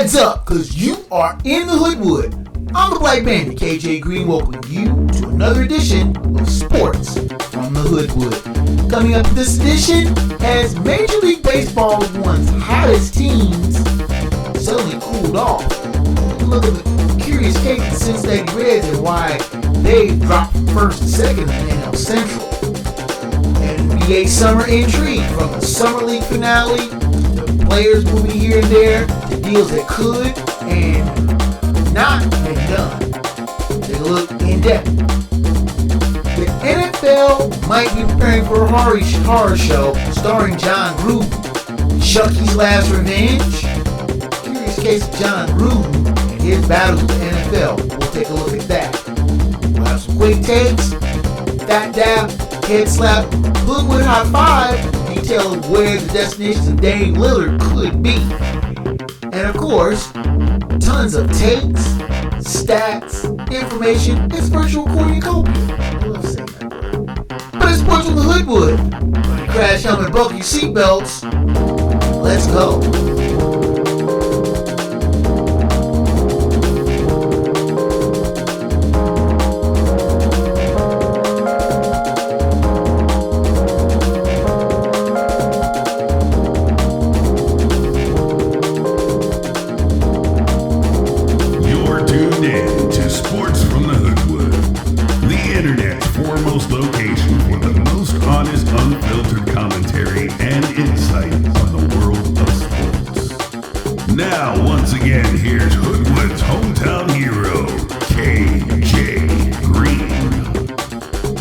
Heads up, cause you are in the Hoodwood. I'm the Black Bandit, KJ Green, welcoming you to another edition of Sports from the Hoodwood. Coming up this edition, as Major League Baseball's once hottest teams suddenly cooled off. Look at the curious case of the Cincinnati Reds and why they dropped from first to second in the NL Central. NBA Summer Intrigue, from the Summer League finale, the players moving here and there, the deals that could and not been done. Take a look in depth. The NFL might be preparing for a horror show starring John Gruden. Chucky's Last Revenge. Curious case of John Gruden and his battles with the NFL. We'll take a look at that. We'll have some quick takes, fat dab, head slap, Hoodwood Hot 5, detail of where the destinations of Dame Lillard could be. And of course, tons of takes, stats, information. It's virtual cornucopia. I love saying that word. But it's Sports from the Hoodwood. Crash helmet, buckle your seatbelts. Let's go.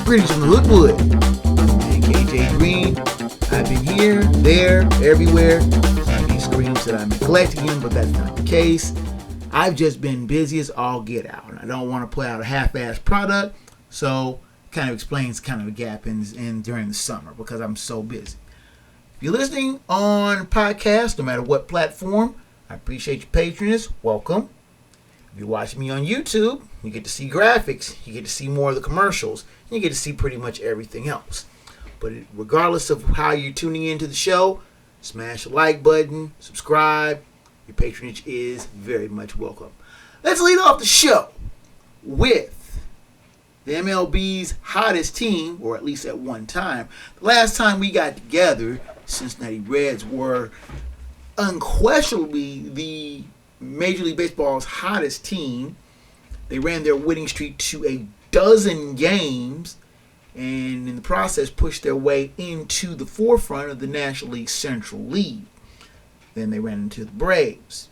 Greetings from the Hoodwood. I'm KJ Green. I've been here, there, everywhere. Some of these screams that I'm neglecting him, but that's not the case. I've just been busy as all get out. And I don't want to put out a half-assed product, so it kind of explains kind of a gap in during the summer because I'm so busy. If you're listening on podcast, no matter what platform, I appreciate your patronage. Welcome. If you're watching me on YouTube, you get to see graphics, you get to see more of the commercials, and you get to see pretty much everything else. But regardless of how you're tuning into the show, smash the like button, subscribe. Your patronage is very much welcome. Let's lead off the show with the MLB's hottest team, or at least at one time. The last time we got together, Cincinnati Reds were unquestionably the Major League Baseball's hottest team. They ran their winning streak to a dozen games and in the process pushed their way into the forefront of the National League Central League. Then they ran into the Braves.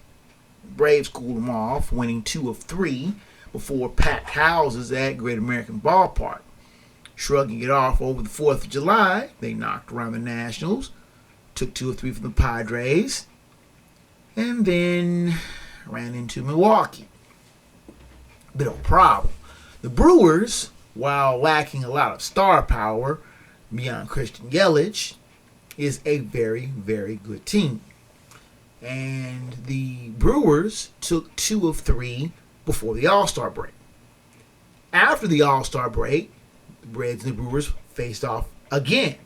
The Braves cooled them off, winning 2 of 3 before packed houses at Great American Ballpark. Shrugging it off over the 4th of July, they knocked around the Nationals, took 2 of 3 from the Padres, and then ran into Milwaukee. Bit of a problem. The Brewers, while lacking a lot of star power beyond Christian Yelich, is a very, very good team. And the Brewers took 2 of 3 before the All-Star break. After the All-Star break, the Reds and the Brewers faced off again.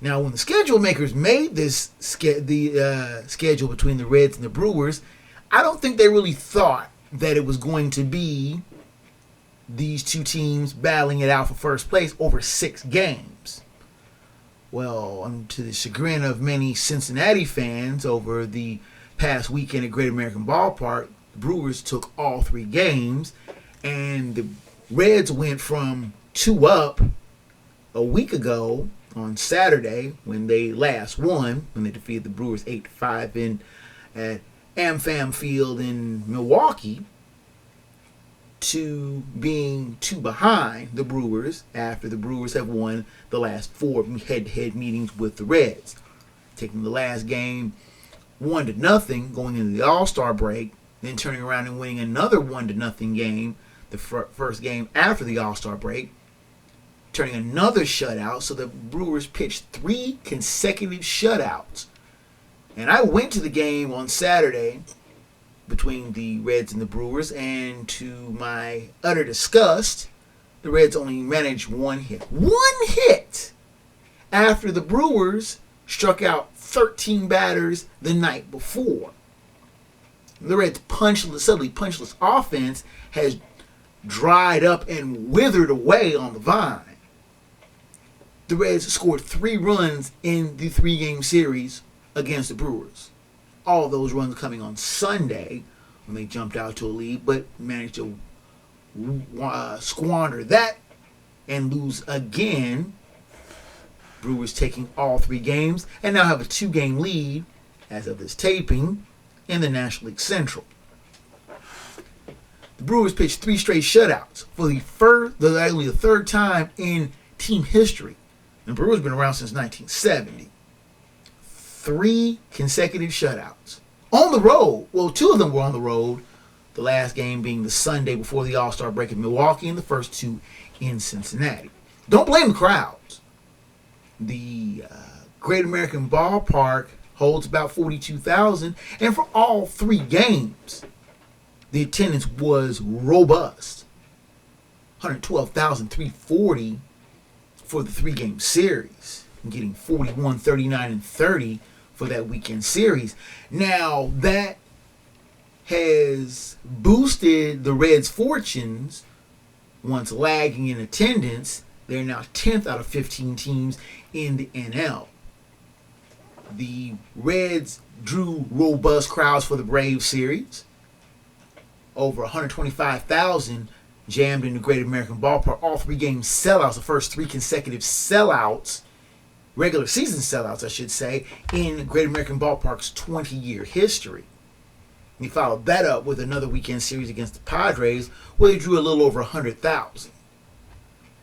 Now, when the schedule makers made this schedule between the Reds and the Brewers, I don't think they really thought that it was going to be these two teams battling it out for first place over 6 games. Well, to the chagrin of many Cincinnati fans over the past weekend at Great American Ballpark, the Brewers took all 3 games, and the Reds went from 2 up a week ago on Saturday when they last won, when they defeated the Brewers 8-5 at AmFam Field in Milwaukee, to being 2 behind the Brewers after the Brewers have won the last 4 head-to-head meetings with the Reds, taking the last game 1-0 going into the All-Star break, then turning around and winning another 1-0 game, the first game after the All-Star break, turning another shutout, so the Brewers pitched 3 consecutive shutouts. And I went to the game on Saturday between the Reds and the Brewers, and to my utter disgust, the Reds only managed 1 hit. 1 hit! After the Brewers struck out 13 batters the night before. The Reds' suddenly punchless offense has dried up and withered away on the vine. The Reds scored 3 runs in the 3-game series against the Brewers. All of those runs coming on Sunday when they jumped out to a lead, but managed to squander that and lose again. Brewers taking all 3 games and now have a 2-game lead as of this taping in the National League Central. The Brewers pitched 3 straight shutouts for the third time in team history. The Brewers have been around since 1970. 3 consecutive shutouts. On the road. Well, 2 of them were on the road. The last game being the Sunday before the All-Star break in Milwaukee and the first 2 in Cincinnati. Don't blame the crowds. The Great American Ballpark holds about 42,000. And for all 3 games, the attendance was robust. 112,340 for the 3-game series. And getting 41, 39, and 30 for that weekend series. Now, that has boosted the Reds' fortunes. Once lagging in attendance, they're now 10th out of 15 teams in the NL. The Reds drew robust crowds for the Braves series. Over 125,000 jammed in the Great American Ballpark. All 3 games sellouts, the first 3 consecutive sellouts, regular season sellouts, I should say, in Great American Ballpark's 20-year history. And he followed that up with another weekend series against the Padres, where they drew a little over 100,000.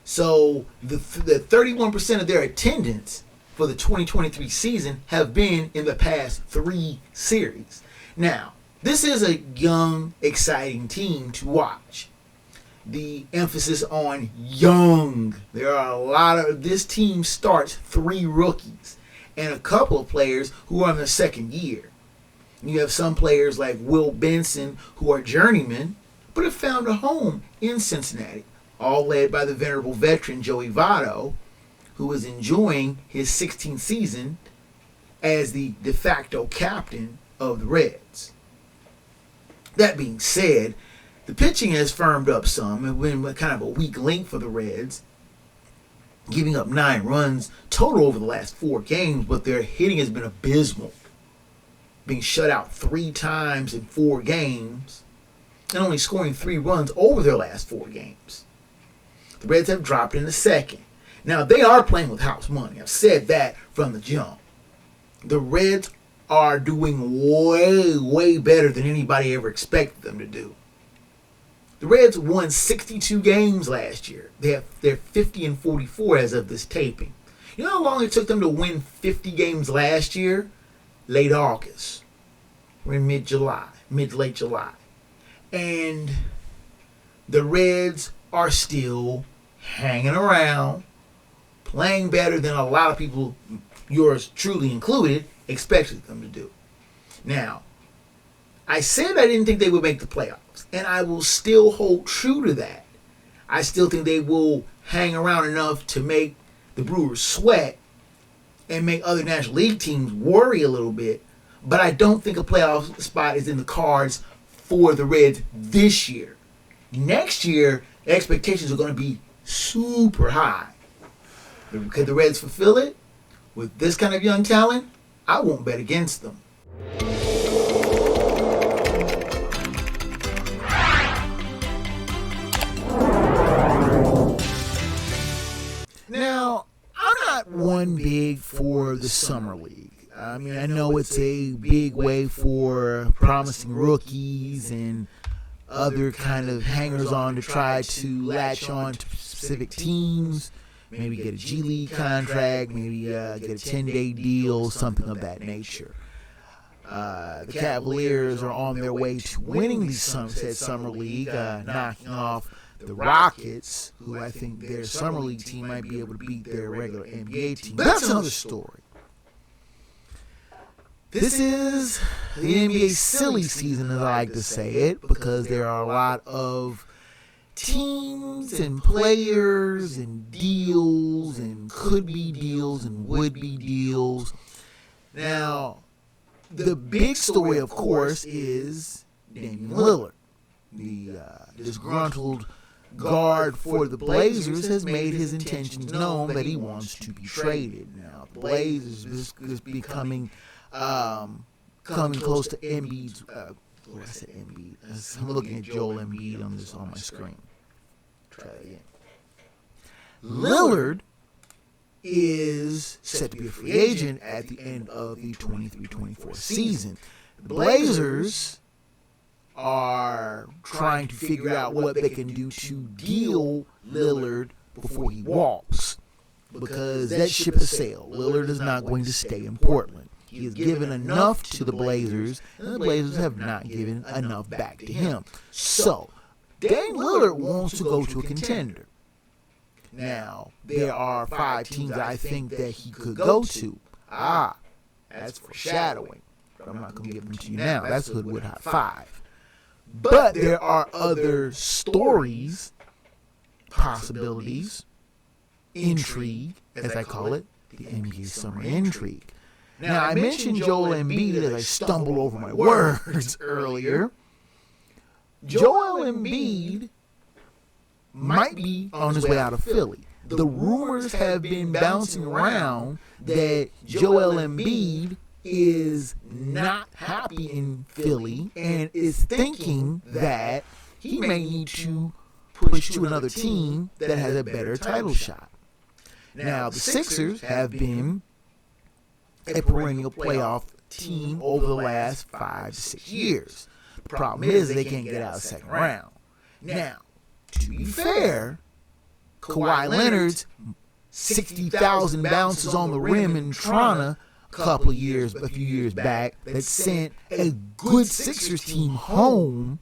So the 31% of their attendance for the 2023 season have been in the past 3 series. Now, this is a young, exciting team to watch. The emphasis on young. There are a lot of... This team starts 3 rookies and a couple of players who are in their second year. You have some players like Will Benson who are journeymen, but have found a home in Cincinnati, all led by the venerable veteran Joey Votto, who is enjoying his 16th season as the de facto captain of the Reds. That being said, the pitching has firmed up some. It's been kind of a weak link for the Reds, giving up 9 runs total over the last 4 games, but their hitting has been abysmal, being shut out 3 times in 4 games and only scoring 3 runs over their last 4 games. The Reds have dropped in the second. Now, they are playing with house money. I've said that from the jump. The Reds are doing way, way better than anybody ever expected them to do. The Reds won 62 games last year. They're 50-44 as of this taping. You know how long it took them to win 50 games last year? Late August. We're in mid-July, late July. And the Reds are still hanging around, playing better than a lot of people, yours truly included, expected them to do. Now, I said I didn't think they would make the playoffs, and I will still hold true to that. I still think they will hang around enough to make the Brewers sweat and make other National League teams worry a little bit, but I don't think a playoff spot is in the cards for the Reds this year. Next year, expectations are going to be super high. Could the Reds fulfill it? With this kind of young talent, I won't bet against them. Now, I'm not one big for the Summer League. I mean, I know it's a big way for promising rookies and other kind of hangers-on to try to latch on to specific teams, maybe get a G League contract, maybe get a 10-day deal, something of that nature. The Cavaliers are on their way to winning the said Summer League, knocking off the Rockets, who I think their Summer League team might be able to beat their regular NBA team. But that's another story. This is the NBA silly season, as I like to say it, because there are a lot of teams and players and deals and could-be deals and would-be deals. Now, the big story, of course, is Damian Lillard. The disgruntled guard for the Blazers has made his intentions known that he wants to be traded. Now, the Blazers is becoming coming close to Embiid's. I said Embiid. I'm looking at Joel Embiid on my screen. Try that again. Lillard is set to be a free agent at the end of the 23-24 season. The Blazers are trying to figure out what they can do to deal Lillard before he walks, because that ship has sailed. Lillard is not going to stay in Portland. He has given enough to the Blazers, and the Blazers have not given enough back to him. So, Dame Lillard wants to go to a contender. Now, there are 5 teams I think that he could go to. That's foreshadowing. But I'm not going to give them to you now. That's Hoodwood Hot 5. But there are other stories, possibilities, intrigue, as I call it, the NBA Summer Intrigue. Now, I mentioned Joel Embiid as I stumbled over my words earlier. Joel Embiid might be on his way out of Philly. The rumors have been bouncing around that Joel Embiid is not happy in Philly and is thinking that he may need to push to another team that has a better title shot. Now, the Sixers have been a perennial playoff team over the last 5 to 6 years. The problem is they can't get out of the second round. Now, to be fair, Kawhi Leonard's 60,000 bounces on the rim in Toronto a few years back that sent a good Sixers team home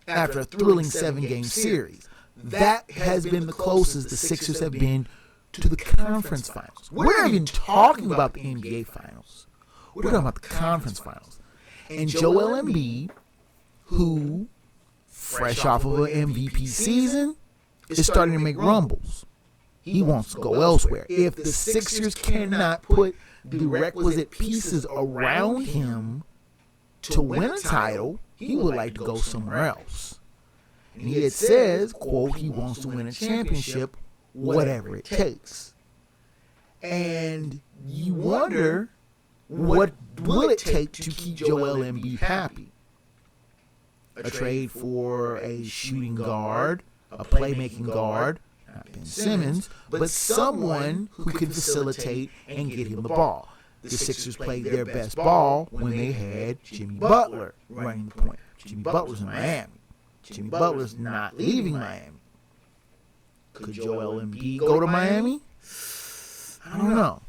after a thrilling 7-game series. That has been the closest the Sixers have been to the conference finals. We're not even talking about the NBA finals. We're talking about the conference finals. And Joel Embiid, who, fresh off of an MVP season, is starting to make rumbles. He wants to go elsewhere. If the Sixers cannot put the requisite pieces around him to win a title, he would like to go somewhere else. And he says, quote, he wants to win a championship, whatever it takes. And you wonder, what will it take to keep Joel Embiid happy? A trade for a shooting guard, a playmaking guard, not Ben Simmons, but someone who can facilitate and get him the ball. The Sixers played their best ball when they had Jimmy Butler running the point. Jimmy Butler's in Miami. Jimmy Butler's not leaving Miami. Could Joel Embiid go to Miami? I don't know.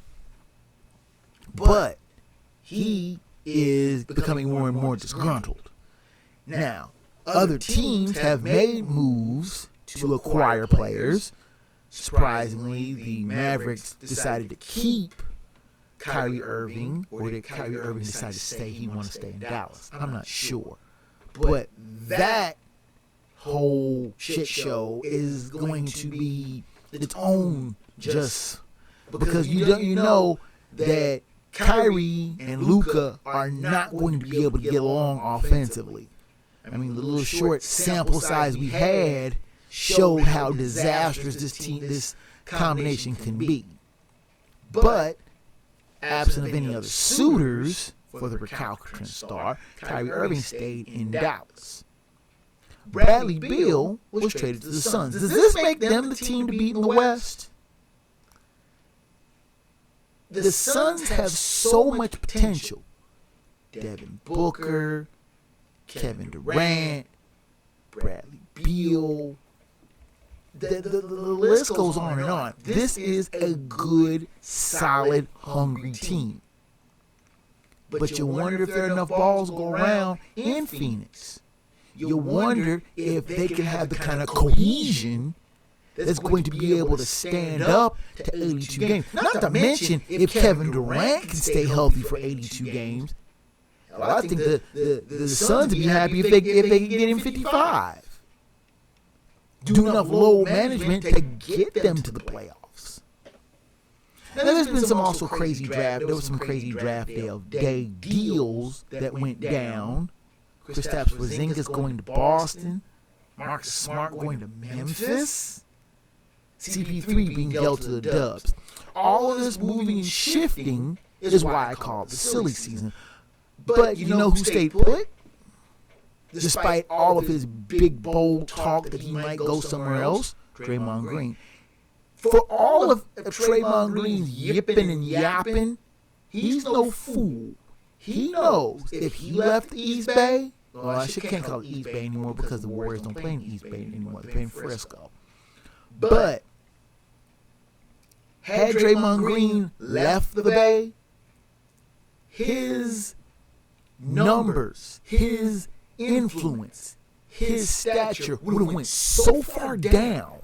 But he is becoming more and more disgruntled. Now, other teams have made moves to acquire players. Surprisingly, the Mavericks decided to keep Kyrie Irving, or did Kyrie Irving decide to stay? He wanted to stay in Dallas. I'm not sure. But that whole shit show is going to be its own, just because you know that Kyrie and Luka are not going to be able to get along offensively. I mean, the little short sample size we had showed how disastrous this combination can be. But absent of any other suitors for the recalcitrant star, Kyrie Irving stayed in Dallas. Bradley Beal was traded to the Suns. Does this make them the team to beat in the West? The Suns have so much potential. Devin Booker, Kevin Durant, Bradley Beal. The list goes on and on. This is a good, solid, hungry team. But you wonder if there are enough balls to go around in Phoenix. You wonder if they can have the kind of cohesion that's going to be able to stand up to 82 games. Not to mention if Kevin Durant can stay healthy for 82 games. Well, I think the Suns would be happy if they can get him 55. Do enough load management to get them to the playoffs. Now, there's been some also crazy draft. There was some crazy draft day deals that went down. Kristaps Porzingis going to Boston, Marcus Smart going to Memphis, CP3 being dealt to the Dubs. All of this moving and shifting is why I call it the silly season. But you know who stayed put? Despite all of his big, bold talk that he might go somewhere else, Draymond Green. For all of Draymond Green's yipping and yapping, he's no fool. He knows if he left the East Bay, well, I can't call it East Bay anymore because the Warriors don't play in East Bay anymore. They play in Frisco. But had Draymond Green left the Bay, his numbers, his influence, his stature would have went so far down,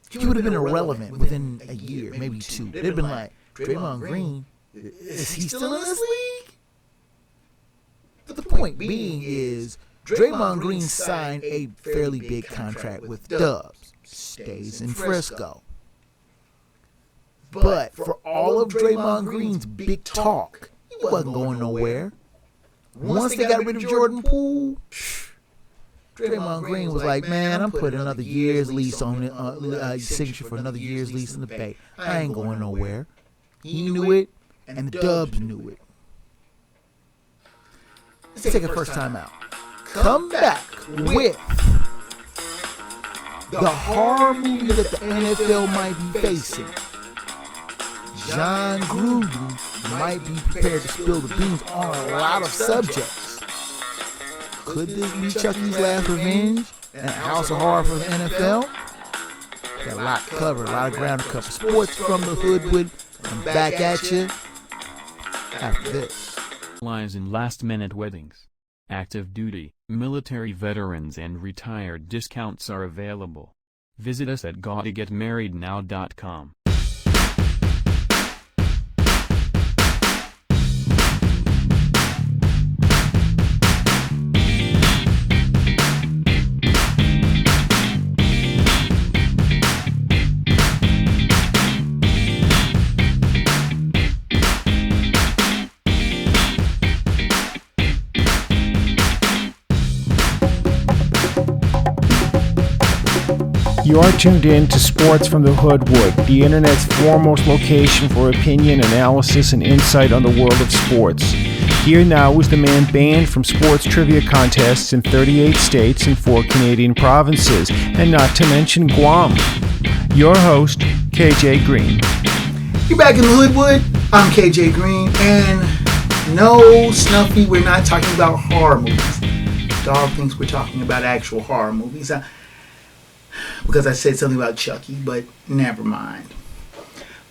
he would have been irrelevant within a year, maybe two. They'd have been like, Draymond Green, is he still in this league? But the point being is, Draymond Green signed a fairly big contract with Dubs, stays in Frisco. But for all of Draymond Green's big talk, he wasn't going nowhere. Once they got rid of Jordan Poole, Draymond Green was like, man, I'm putting another year's lease on it, signature for another year's lease in the Bay. I ain't going nowhere. He knew it, and the Dubs knew it. Let's take it first time out. Come back with the horror movie that the NFL might be facing. John Gruden might be prepared to spill the beans on a lot of subjects. Could this be Chucky's last revenge and a house of horror for the NFL? Got a lot covered, a lot of ground to cover. Sports from the Hoodwood. I'm back at you after this. Lies in last-minute weddings. Active duty, military veterans and retired discounts are available. Visit us at GottaGetMarriedNow.com. You are tuned in to Sports from the Hoodwood, the internet's foremost location for opinion, analysis, and insight on the world of sports. Here now is the man banned from sports trivia contests in 38 states and 4 Canadian provinces, and not to mention Guam. Your host, KJ Green. You're back in the Hoodwood. I'm KJ Green, and no, Snuffy, we're not talking about horror movies. Dog thinks we're talking about actual horror movies. Because I said something about Chucky, but never mind.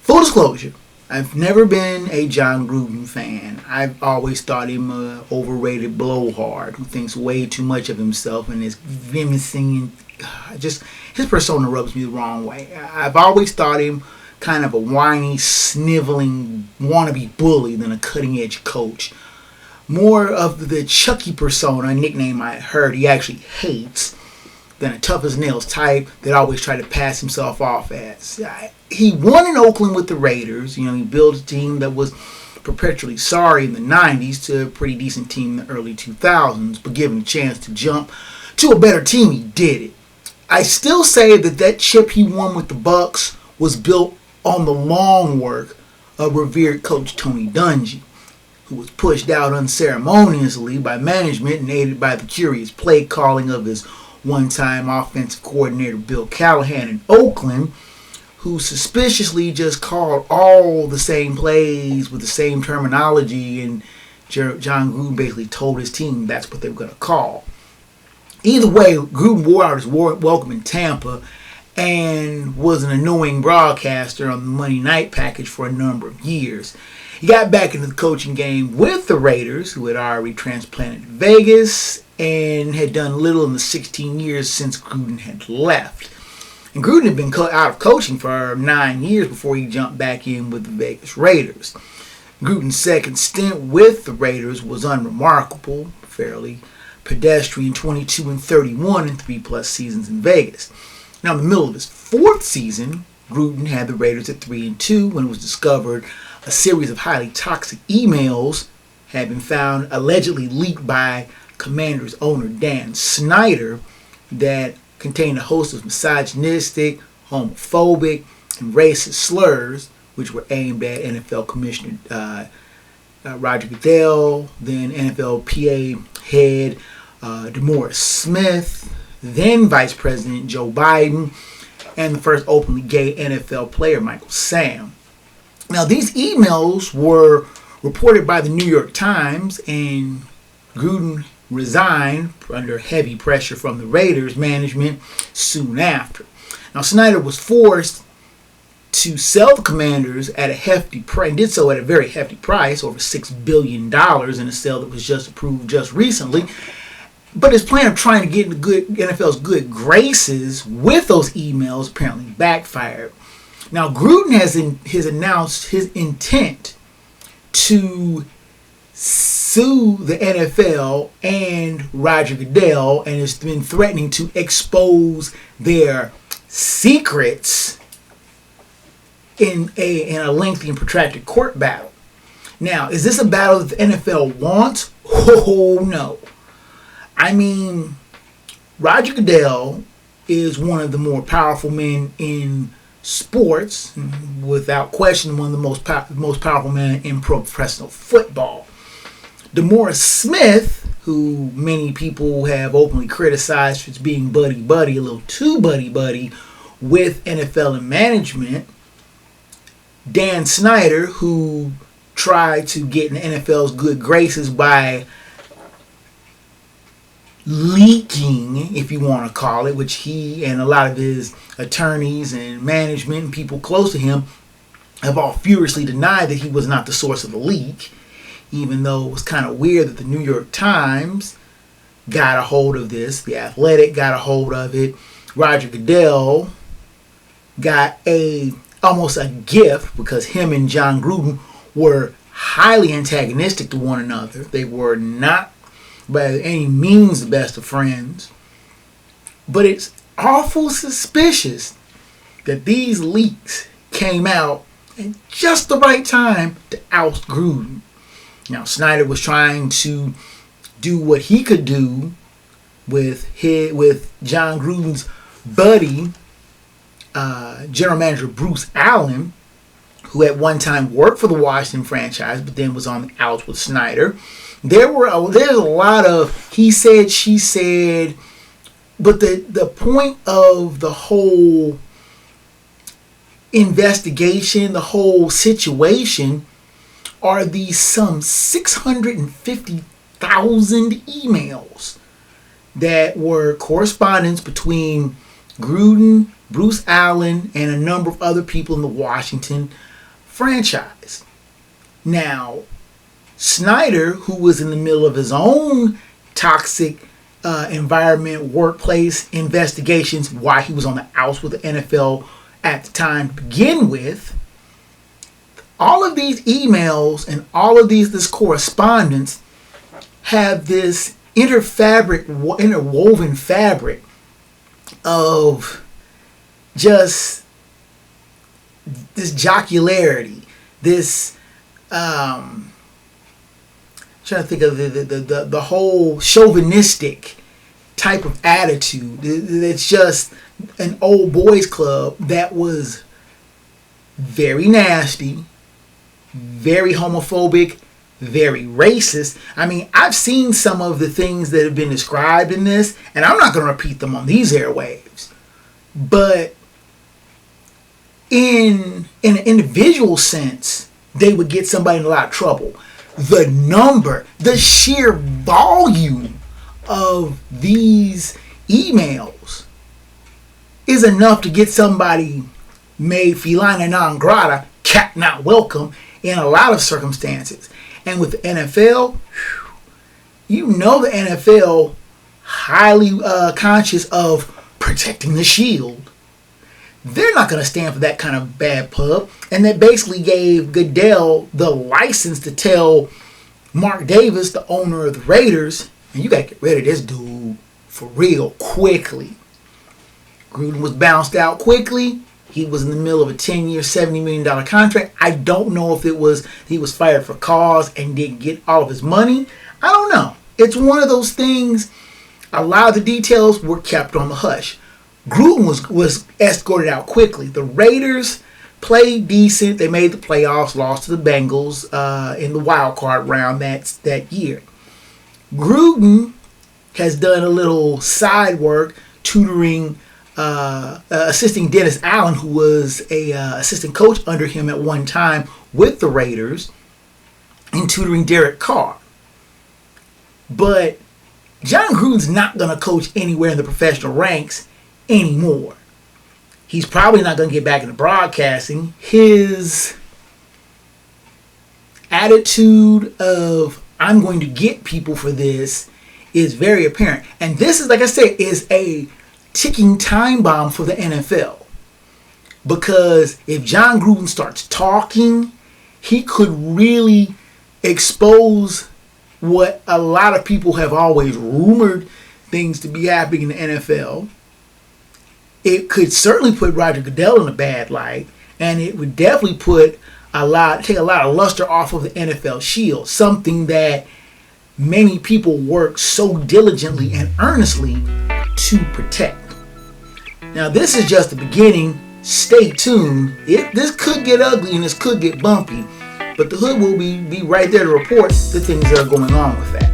Full disclosure, I've never been a John Gruden fan. I've always thought him an overrated blowhard who thinks way too much of himself and is grimacing and just his persona rubs me the wrong way. I've always thought him kind of a whiny, sniveling, wannabe bully than a cutting-edge coach. More of the Chucky persona, a nickname I heard he actually hates, than a tough-as-nails type that always tried to pass himself off as. He won in Oakland with the Raiders. He built a team that was perpetually sorry in the 90s to a pretty decent team in the early 2000s, but given a chance to jump to a better team, he did it. I still say that chip he won with the Bucks was built on the long work of revered coach Tony Dungy, who was pushed out unceremoniously by management and aided by the curious play calling of his one-time offensive coordinator Bill Callahan in Oakland, who suspiciously just called all the same plays with the same terminology, and John Gruden basically told his team that's what they were going to call. Either way, Gruden wore out his welcome in Tampa and was an annoying broadcaster on the Monday night package for a number of years. He got back into the coaching game with the Raiders, who had already transplanted to Vegas and had done little in the 16 years since Gruden had left. And Gruden had been out of coaching for 9 years before he jumped back in with the Vegas Raiders. Gruden's second stint with the Raiders was unremarkable, fairly pedestrian, 22-31 in 3+ seasons in Vegas. Now, in the middle of his 4th season, Gruden had the Raiders at 3-2 when it was discovered a series of highly toxic emails had been found allegedly leaked by Commanders owner Dan Snyder that contained a host of misogynistic, homophobic, and racist slurs, which were aimed at NFL Commissioner Roger Goodell, then NFLPA head DeMaurice Smith, then Vice President Joe Biden, and the first openly gay NFL player, Michael Sam. Now, these emails were reported by the New York Times, and Gruden resigned under heavy pressure from the Raiders management soon after. Now, Snyder was forced to sell the Commanders at a hefty price, and did so at a very hefty price, over $6 billion, in a sale that was just approved just recently. But his plan of trying to get into NFL's good graces with those emails apparently backfired. Now, Gruden has announced his intent to sue the NFL and Roger Goodell, and has been threatening to expose their secrets in a lengthy and protracted court battle. Now, is this a battle that the NFL wants? Oh, no. I mean, Roger Goodell is one of the more powerful men in sports, without question one of the most powerful men in professional football. DeMaurice Smith, who many people have openly criticized for being buddy-buddy, a little too buddy-buddy with NFL and management. Dan Snyder, who tried to get in the NFL's good graces by leaking, if you want to call it, which he and a lot of his attorneys and management and people close to him have all furiously denied that he was not the source of the leak, even though it was kind of weird that the New York Times got a hold of this, the Athletic got a hold of it, Roger Goodell got almost a gift, because him and John Gruden were highly antagonistic to one another. They were not by any means the best of friends. But it's awful suspicious that these leaks came out at just the right time to oust Gruden. Now, Snyder was trying to do what he could do with John Gruden's buddy, general manager Bruce Allen, who at one time worked for the Washington franchise, but then was on the outs with Snyder. There's a lot of he said, she said, but the point of the whole investigation, the whole situation, are these some 650,000 emails that were correspondence between Gruden, Bruce Allen, and a number of other people in the Washington franchise. Now, Snyder, who was in the middle of his own toxic environment, workplace investigations, why he was on the outs with the NFL at the time to begin with, all of these emails and all of this correspondence have this interwoven fabric of just this jocularity, this trying to think of the whole chauvinistic type of attitude. It's just an old boys club that was very nasty, very homophobic, very racist. I mean, I've seen some of the things that have been described in this, and I'm not going to repeat them on these airwaves. But in an individual sense, they would get somebody in a lot of trouble. The sheer volume of these emails is enough to get somebody made felina non grata, cat not welcome, in a lot of circumstances. And with the NFL, you know the NFL highly conscious of protecting the shield. They're not going to stand for that kind of bad pub. And that basically gave Goodell the license to tell Mark Davis, the owner of the Raiders, and you got to get rid of this dude for real quickly. Gruden was bounced out quickly. He was in the middle of a 10-year, $70 million contract. I don't know if it was he was fired for cause and didn't get all of his money. I don't know. It's one of those things. A lot of the details were kept on the hush. Gruden was escorted out quickly. The Raiders played decent. They made the playoffs, lost to the Bengals in the wild card round that year. Gruden has done a little side work tutoring, assisting Dennis Allen, who was a assistant coach under him at one time with the Raiders, and tutoring Derek Carr. But John Gruden's not going to coach anywhere in the professional ranks anymore. He's probably not going to get back into broadcasting. His attitude of, I'm going to get people for this, is very apparent. And this is, like I said, is a ticking time bomb for the NFL. Because if John Gruden starts talking, he could really expose what a lot of people have always rumored things to be happening in the NFL. It could certainly put Roger Goodell in a bad light, and it would definitely take a lot of luster off of the NFL shield, something that many people work so diligently and earnestly to protect. Now, this is just the beginning. Stay tuned. This could get ugly and this could get bumpy, but the Hood will be right there to report the things that are going on with that.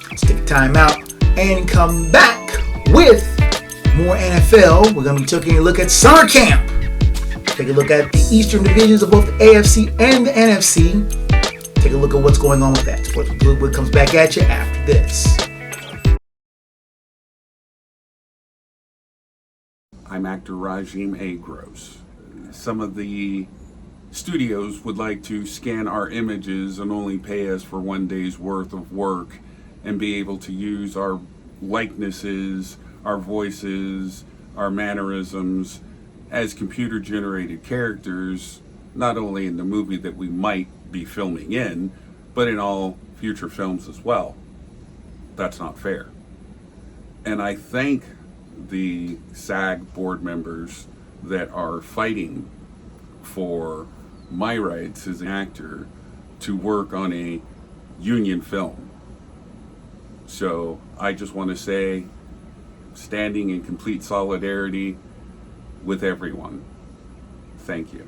Let's take a time out and come back with more NFL. We're going to be taking a look at summer camp. Take a look at the Eastern divisions of both the AFC and the NFC. Take a look at what's going on with that. Sports with Hoodwood comes back at you after this. I'm actor Rajim A. Gross. Some of the studios would like to scan our images and only pay us for one day's worth of work and be able to use our likenesses, our voices, our mannerisms as computer-generated characters, not only in the movie that we might be filming in, but in all future films as well. That's not fair. And I thank the SAG board members that are fighting for my rights as an actor to work on a union film. So I just want to say, standing in complete solidarity with everyone. Thank you.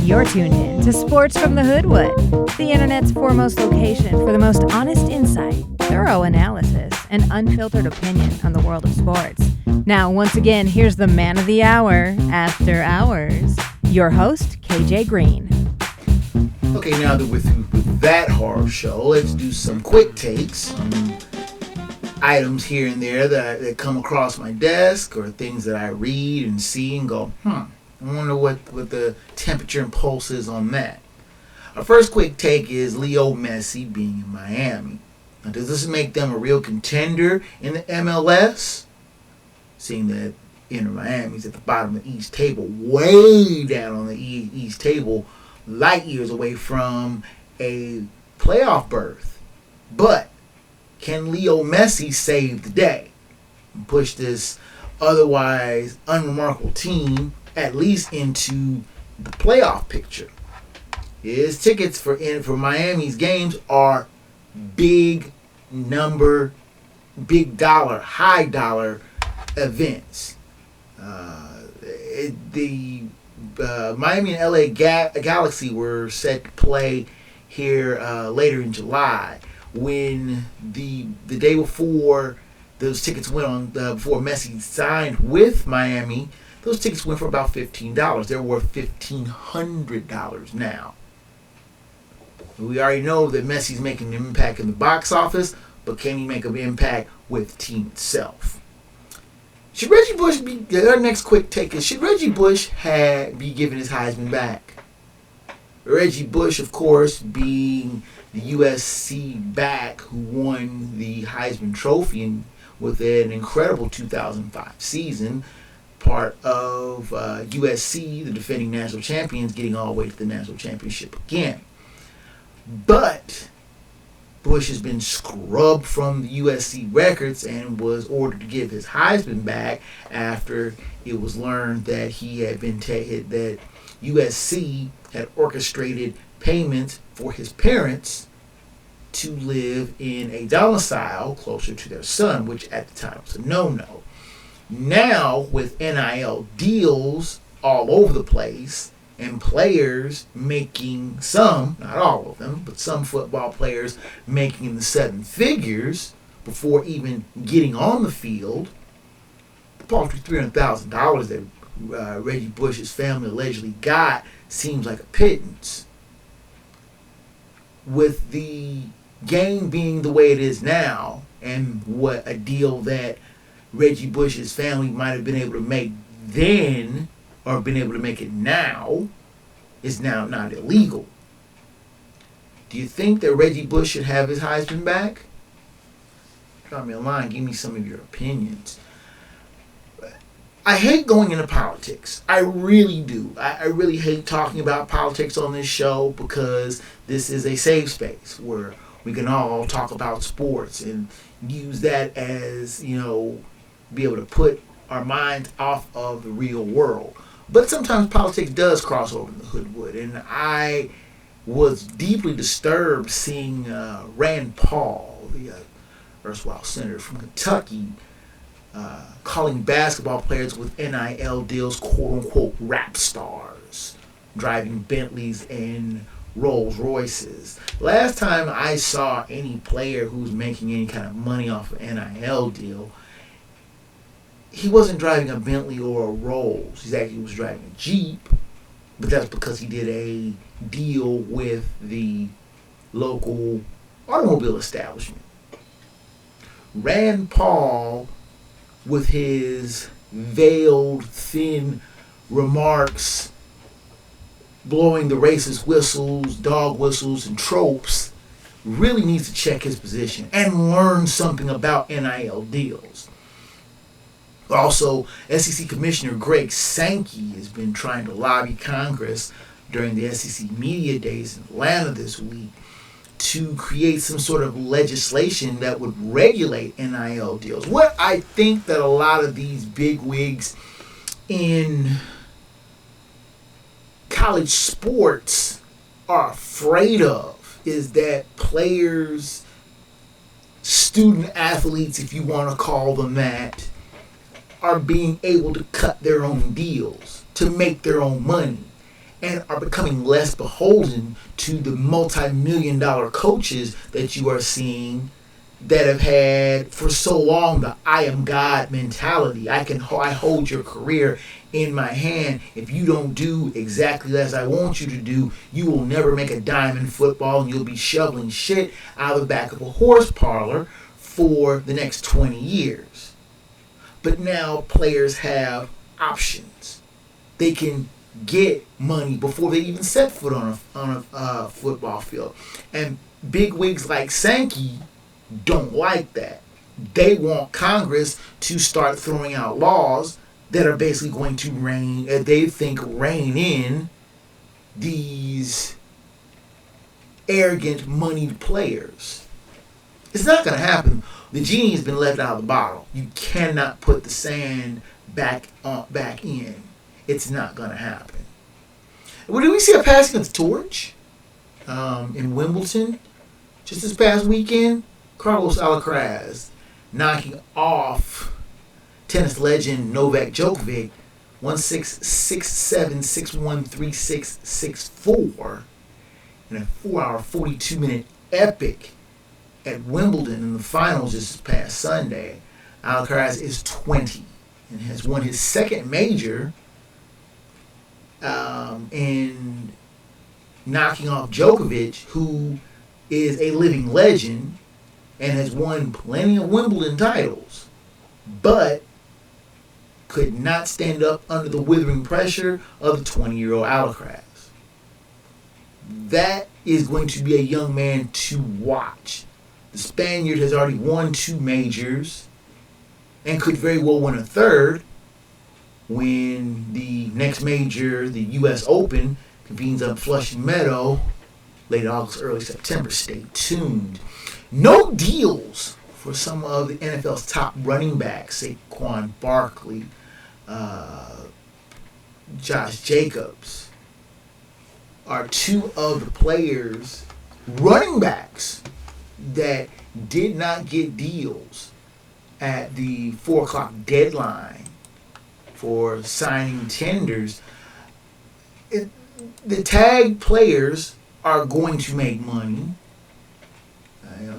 You're tuned in to Sports from the Hoodwood, the internet's foremost location for the most honest insight, thorough analysis, and unfiltered opinion on the world of sports. Now, once again, here's the man of the hour, After Hours, your host, KJ Green. Okay, now that we're through with that horror show, let's do some quick takes, some items here and there that come across my desk, or things that I read and see and go, I wonder what the temperature and pulse is on that. Our first quick take is Leo Messi being in Miami. Now, does this make them a real contender in the MLS? Seeing that Inter Miami's at the bottom of the East table, way down on the East table, light years away from a playoff berth. But can Leo Messi save the day and push this otherwise unremarkable team at least into the playoff picture? His tickets for Miami's games are big number, big dollar, high dollar events. The Miami and LA Galaxy were set to play here later in July, when the day before those tickets went on, before Messi signed with Miami, those tickets went for about $15. They're worth $1,500 now. We already know that Messi's making an impact in the box office, but can he make an impact with the team itself? Should Reggie Bush be, our next quick take is, should Reggie Bush be given his Heisman back? Reggie Bush, of course, being the USC back who won the Heisman Trophy with an incredible 2005 season, part of USC, the defending national champions, getting all the way to the national championship again. But Bush has been scrubbed from the USC records and was ordered to give his Heisman back after it was learned that he had been that USC had orchestrated payments for his parents to live in a domicile closer to their son, which at the time was a no-no. Now, with NIL deals all over the place and players making some, not all of them, but some football players making in the 7 figures before even getting on the field, the paltry $300,000 that Reggie Bush's family allegedly got seems like a pittance. With the game being the way it is now, and what a deal that Reggie Bush's family might have been able to make then, or been able to make it now, is now not illegal. Do you think that Reggie Bush should have his Heisman back? Drop me a line, give me some of your opinions. I hate going into politics. I really do. I really hate talking about politics on this show because this is a safe space where we can all talk about sports and use that as, be able to put our minds off of the real world. But sometimes politics does cross over in the Hoodwood, and I was deeply disturbed seeing Rand Paul, the erstwhile senator from Kentucky, calling basketball players with NIL deals quote-unquote rap stars, driving Bentleys and Rolls Royces. Last time I saw any player who was making any kind of money off of NIL deal, he wasn't driving a Bentley or a Rolls. He actually was driving a Jeep, but that's because he did a deal with the local automobile establishment. Rand Paul, with his veiled, thin remarks, blowing the racist whistles, dog whistles, and tropes, really needs to check his position and learn something about NIL deals. Also, SEC Commissioner Greg Sankey has been trying to lobby Congress during the SEC Media Days in Atlanta this week to create some sort of legislation that would regulate NIL deals. What I think that a lot of these bigwigs in college sports are afraid of is that players, student athletes, if you want to call them that, are being able to cut their own deals to make their own money and are becoming less beholden to the multi-million-dollar coaches that you are seeing that have had for so long the I am God mentality. I hold your career in my hand. If you don't do exactly as I want you to do, you will never make a dime in football and you'll be shoveling shit out of the back of a horse parlor for the next 20 years. But now players have options. They can get money before they even set foot on a football field. And big wigs like Sankey don't like that. They want Congress to start throwing out laws that are basically going to rein in these arrogant, moneyed players. It's not going to happen. The genie has been left out of the bottle. You cannot put the sand back in. It's not going to happen. Well, did we see a passing of the torch in Wimbledon just this past weekend? Carlos Alcaraz knocking off tennis legend Novak Djokovic 1-6, 6-7, 6-1, 3-6, 6-4 in a 4-hour, 42-minute epic at Wimbledon in the finals this past Sunday. Alcaraz is 20 and has won his second major in knocking off Djokovic, who is a living legend and has won plenty of Wimbledon titles. But could not stand up under the withering pressure of the 20-year-old Alcatraz. That is going to be a young man to watch. The Spaniard has already won 2 majors and could very well win a third when the next major, the U.S. Open, convenes up Flushing Meadow late August, early September. Stay tuned. No deals for some of the NFL's top running backs, Saquon Barkley, Josh Jacobs, are 2 of the players, running backs, that did not get deals at the 4 o'clock deadline for signing tenders. The tag players are going to make money.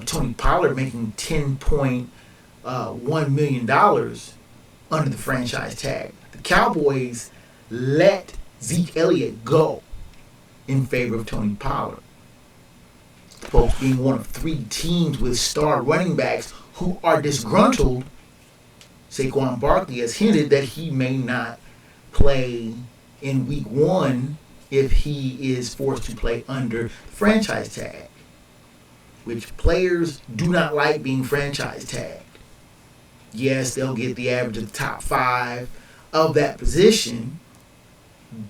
Tony Pollard making $10.1 million under the franchise tag. The Cowboys let Zeke Elliott go in favor of Tony Pollard. The Colts being one of 3 teams with star running backs who are disgruntled, Saquon Barkley has hinted that he may not play in week 1 if he is forced to play under the franchise tag, which players do not like being franchise tagged. Yes, they'll get the average of the top 5 of that position,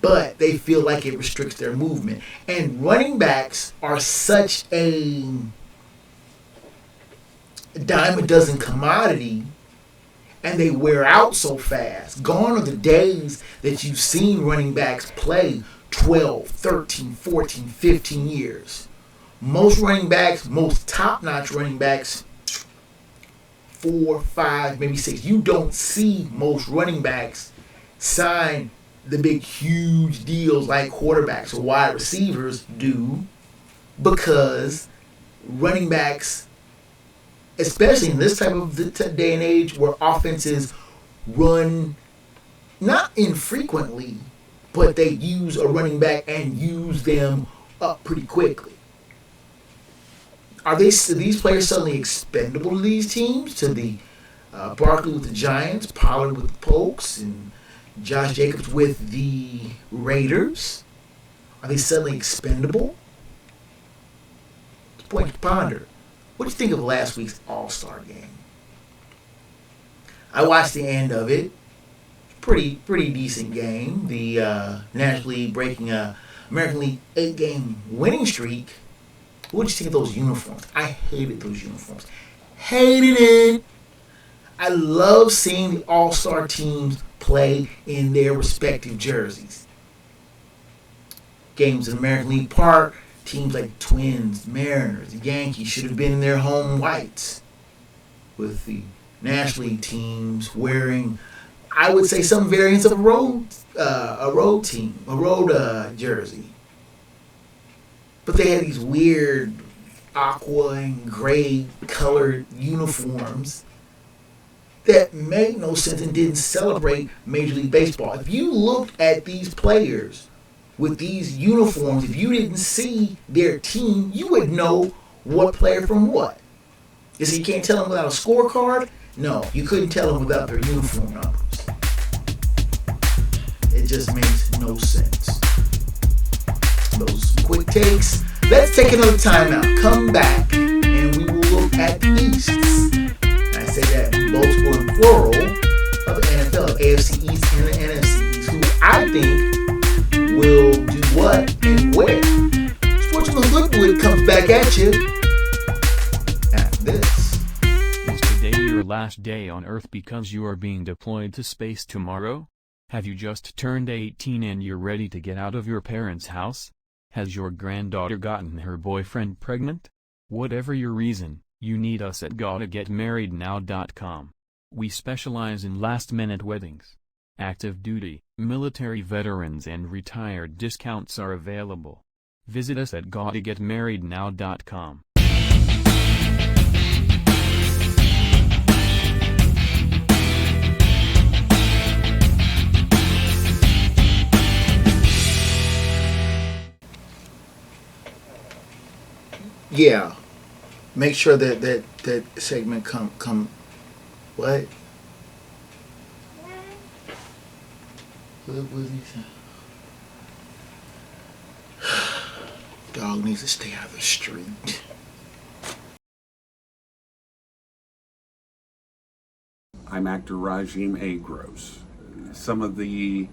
but they feel like it restricts their movement. And running backs are such a dime a dozen commodity, and they wear out so fast. Gone are the days that you've seen running backs play 12, 13, 14, 15 years. Most running backs, most top-notch running backs, 4, 5, maybe 6. You don't see most running backs sign the big, huge deals like quarterbacks or wide receivers do, because running backs, especially in this type of day and age where offenses run not infrequently, but they use a running back and use them up pretty quickly. Are these players suddenly expendable to these teams? To the Barkley with the Giants, Pollard with the Pokes, and Josh Jacobs with the Raiders? Are they suddenly expendable? It's a point to ponder. What do you think of last week's All-Star game? I watched the end of it. Pretty decent game. The National League breaking a American League 8-game winning streak. What did you think of those uniforms? I hated those uniforms. Hated it. I love seeing the All-Star teams play in their respective jerseys. Games in American League Park, teams like the Twins, Mariners, the Yankees should have been in their home whites, with the National League teams wearing, I would say, some variants of a road jersey. But they had these weird aqua and gray colored uniforms that made no sense and didn't celebrate Major League Baseball. If you looked at these players with these uniforms, if you didn't see their team, you would know what player from what. You see, you can't tell them without a scorecard? No, you couldn't tell them without their uniform numbers. It just makes no sense. Those quick takes. Let's take another time out. Come back and we will look at the Easts. I say that in multiple and plural of the NFL, AFC East and the NFC East, who I think will do what and where. Sports from the Hoodwood comes back at you after this. Is today your last day on Earth because you are being deployed to space tomorrow? Have you just turned 18 and you're ready to get out of your parents' house? Has your granddaughter gotten her boyfriend pregnant? Whatever your reason, you need us at GottaGetMarriedNow.com. We specialize in last-minute weddings. Active duty, military veterans and retired discounts are available. Visit us at GottaGetMarriedNow.com. Yeah, make sure that segment come. What? Dog needs to stay out of the street. I'm actor Rajim A. Gross. Some of the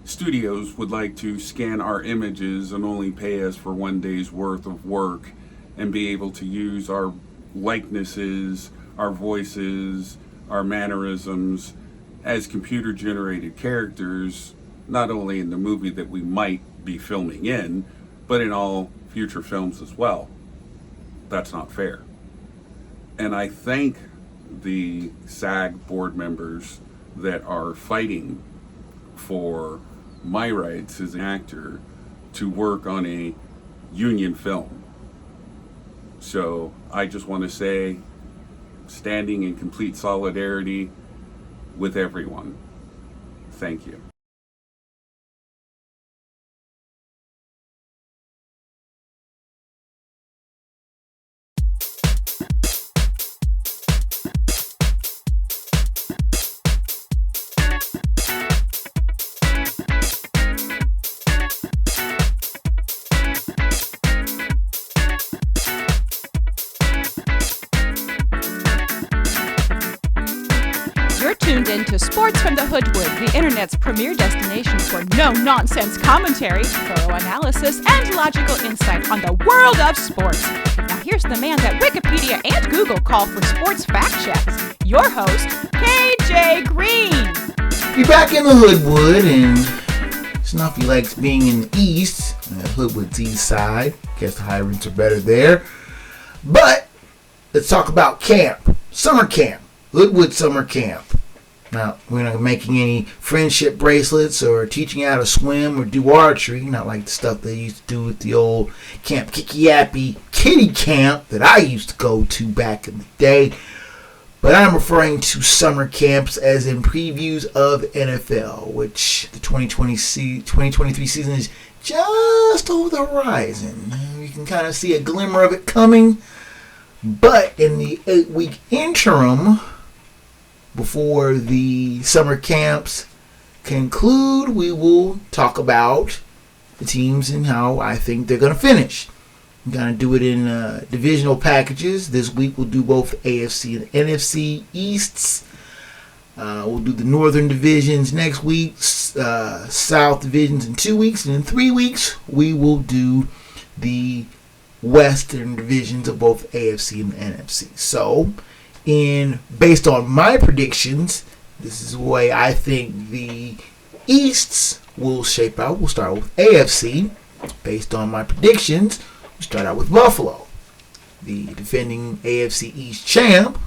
studios would like to scan our images and only pay us for one day's worth of work and be able to use our likenesses, our voices, our mannerisms as computer-generated characters, not only in the movie that we might be filming in, but in all future films as well. That's not fair. And I thank the SAG board members that are fighting for my rights as an actor to work on a union film. So I just want to say, standing in complete solidarity with everyone, thank you. You're tuned in to Sports from the Hoodwood, the internet's premier destination for no-nonsense commentary, thorough analysis, and logical insight on the world of sports. Now here's the man that Wikipedia and Google call for sports fact checks, your host, KJ Green. Be back in the Hoodwood, and Snuffy likes being in the East, Hoodwood's East Side. Guess the high rents are better there. But let's talk about camp, summer camp. Hoodwood Summer Camp. Now, we're not making any friendship bracelets or teaching you how to swim or do archery, not like the stuff they used to do with the old Camp Kikiapi kiddie camp that I used to go to back in the day. But I'm referring to summer camps as in previews of NFL, which the 2023 season is just over the horizon. You can kind of see a glimmer of it coming. But in the 8-week interim, before the summer camps conclude, we will talk about the teams and how I think they're going to finish. I'm going to do it in divisional packages. This week we'll do both AFC and NFC Easts. We'll do the Northern divisions next week, South divisions in 2 weeks, and in 3 weeks we will do the Western divisions of both AFC and NFC. So, based on my predictions, this is the way I think the Easts will shape out. We'll start with AFC. Based on my predictions, we'll start out with Buffalo, the defending AFC East champ,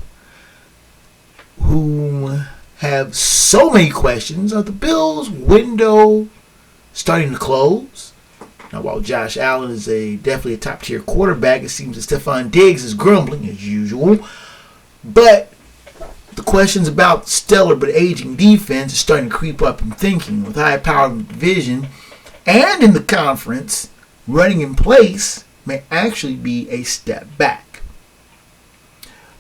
who have so many questions. Are the Bills' window starting to close? Now, while Josh Allen is definitely a top-tier quarterback, it seems that Stephon Diggs is grumbling as usual. But the questions about stellar but aging defense are starting to creep up in thinking. With high power in the division and in the conference, running in place may actually be a step back.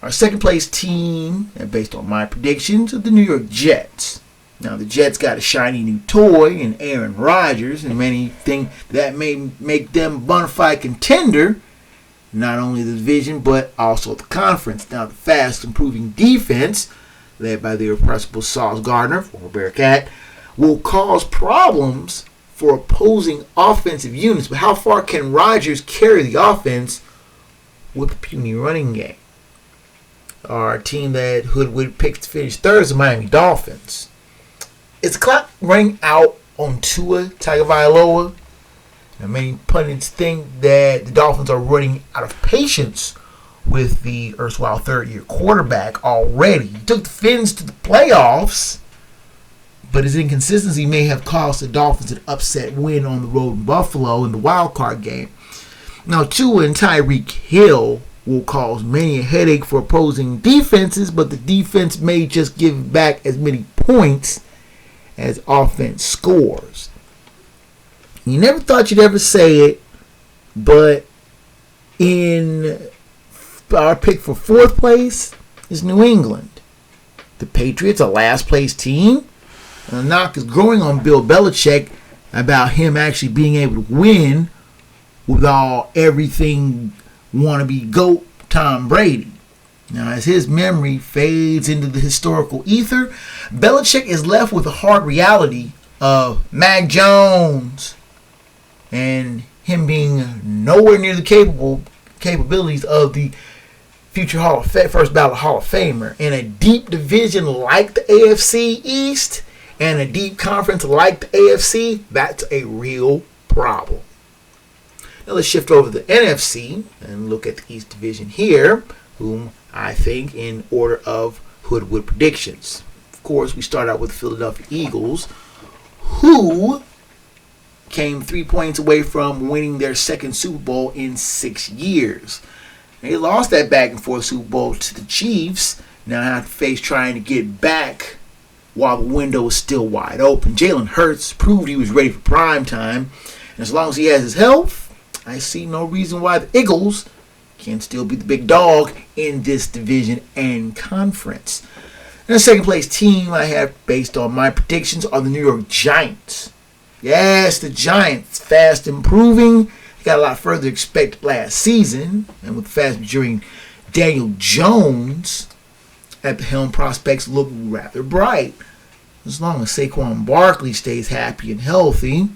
Our second-place team, based on my predictions, are the New York Jets. Now, the Jets got a shiny new toy in Aaron Rodgers, and many think that may make them a bona fide contender, not only the division, but also the conference. Now, the fast improving defense, led by the irrepressible Sauce Gardner, former Bearcat, will cause problems for opposing offensive units. But how far can Rodgers carry the offense with the puny running game? Our team that Hoodwood picked to finish third is the Miami Dolphins. Is the clock running out on Tua Tagovailoa? Now, many pundits think that the Dolphins are running out of patience with the erstwhile third-year quarterback already. He took the Fins to the playoffs, but his inconsistency may have cost the Dolphins an upset win on the road in Buffalo in the wild card game. Now, Tua and Tyreek Hill will cause many a headache for opposing defenses, but the defense may just give back as many points as offense scores. You never thought you'd ever say it, but in our pick for fourth place is New England. The Patriots, a last place team, A knock is growing on Bill Belichick about him actually being able to win with everything wannabe GOAT Tom Brady. Now, as his memory fades into the historical ether, Belichick is left with the hard reality of Mac Jones and him being nowhere near the capabilities of the future first ballot Hall of Famer. In a deep division like the AFC East and a deep conference like the AFC, that's a real problem. Now let's shift over to the NFC and look at the East Division here, whom I think in order of Hoodwood predictions. Of course, we start out with the Philadelphia Eagles, who came 3 points away from winning their second Super Bowl in 6 years. They lost that back and forth Super Bowl to the Chiefs. Now have to face trying to get back while the window is still wide open. Jalen Hurts proved he was ready for prime time. And as long as he has his health, I see no reason why the Eagles can still be the big dog in this division and conference. And the second place team I have based on my predictions are the New York Giants. Yes, the Giants, fast improving. They got a lot further expected last season. And with the fast maturing Daniel Jones at the helm, prospects look rather bright. As long as Saquon Barkley stays happy and healthy,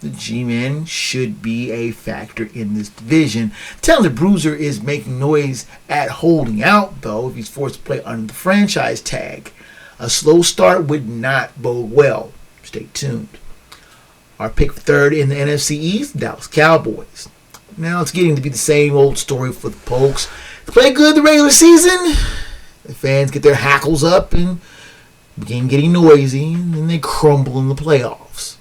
the G-Men should be a factor in this division. Talented Bruiser is making noise at holding out, though, if he's forced to play under the franchise tag. A slow start would not bode well. Stay tuned. Our pick for third in the NFC East, Dallas Cowboys. Now it's getting to be the same old story for the Pokes. They play good the regular season. The fans get their hackles up and begin getting noisy, and then they crumble in the playoffs.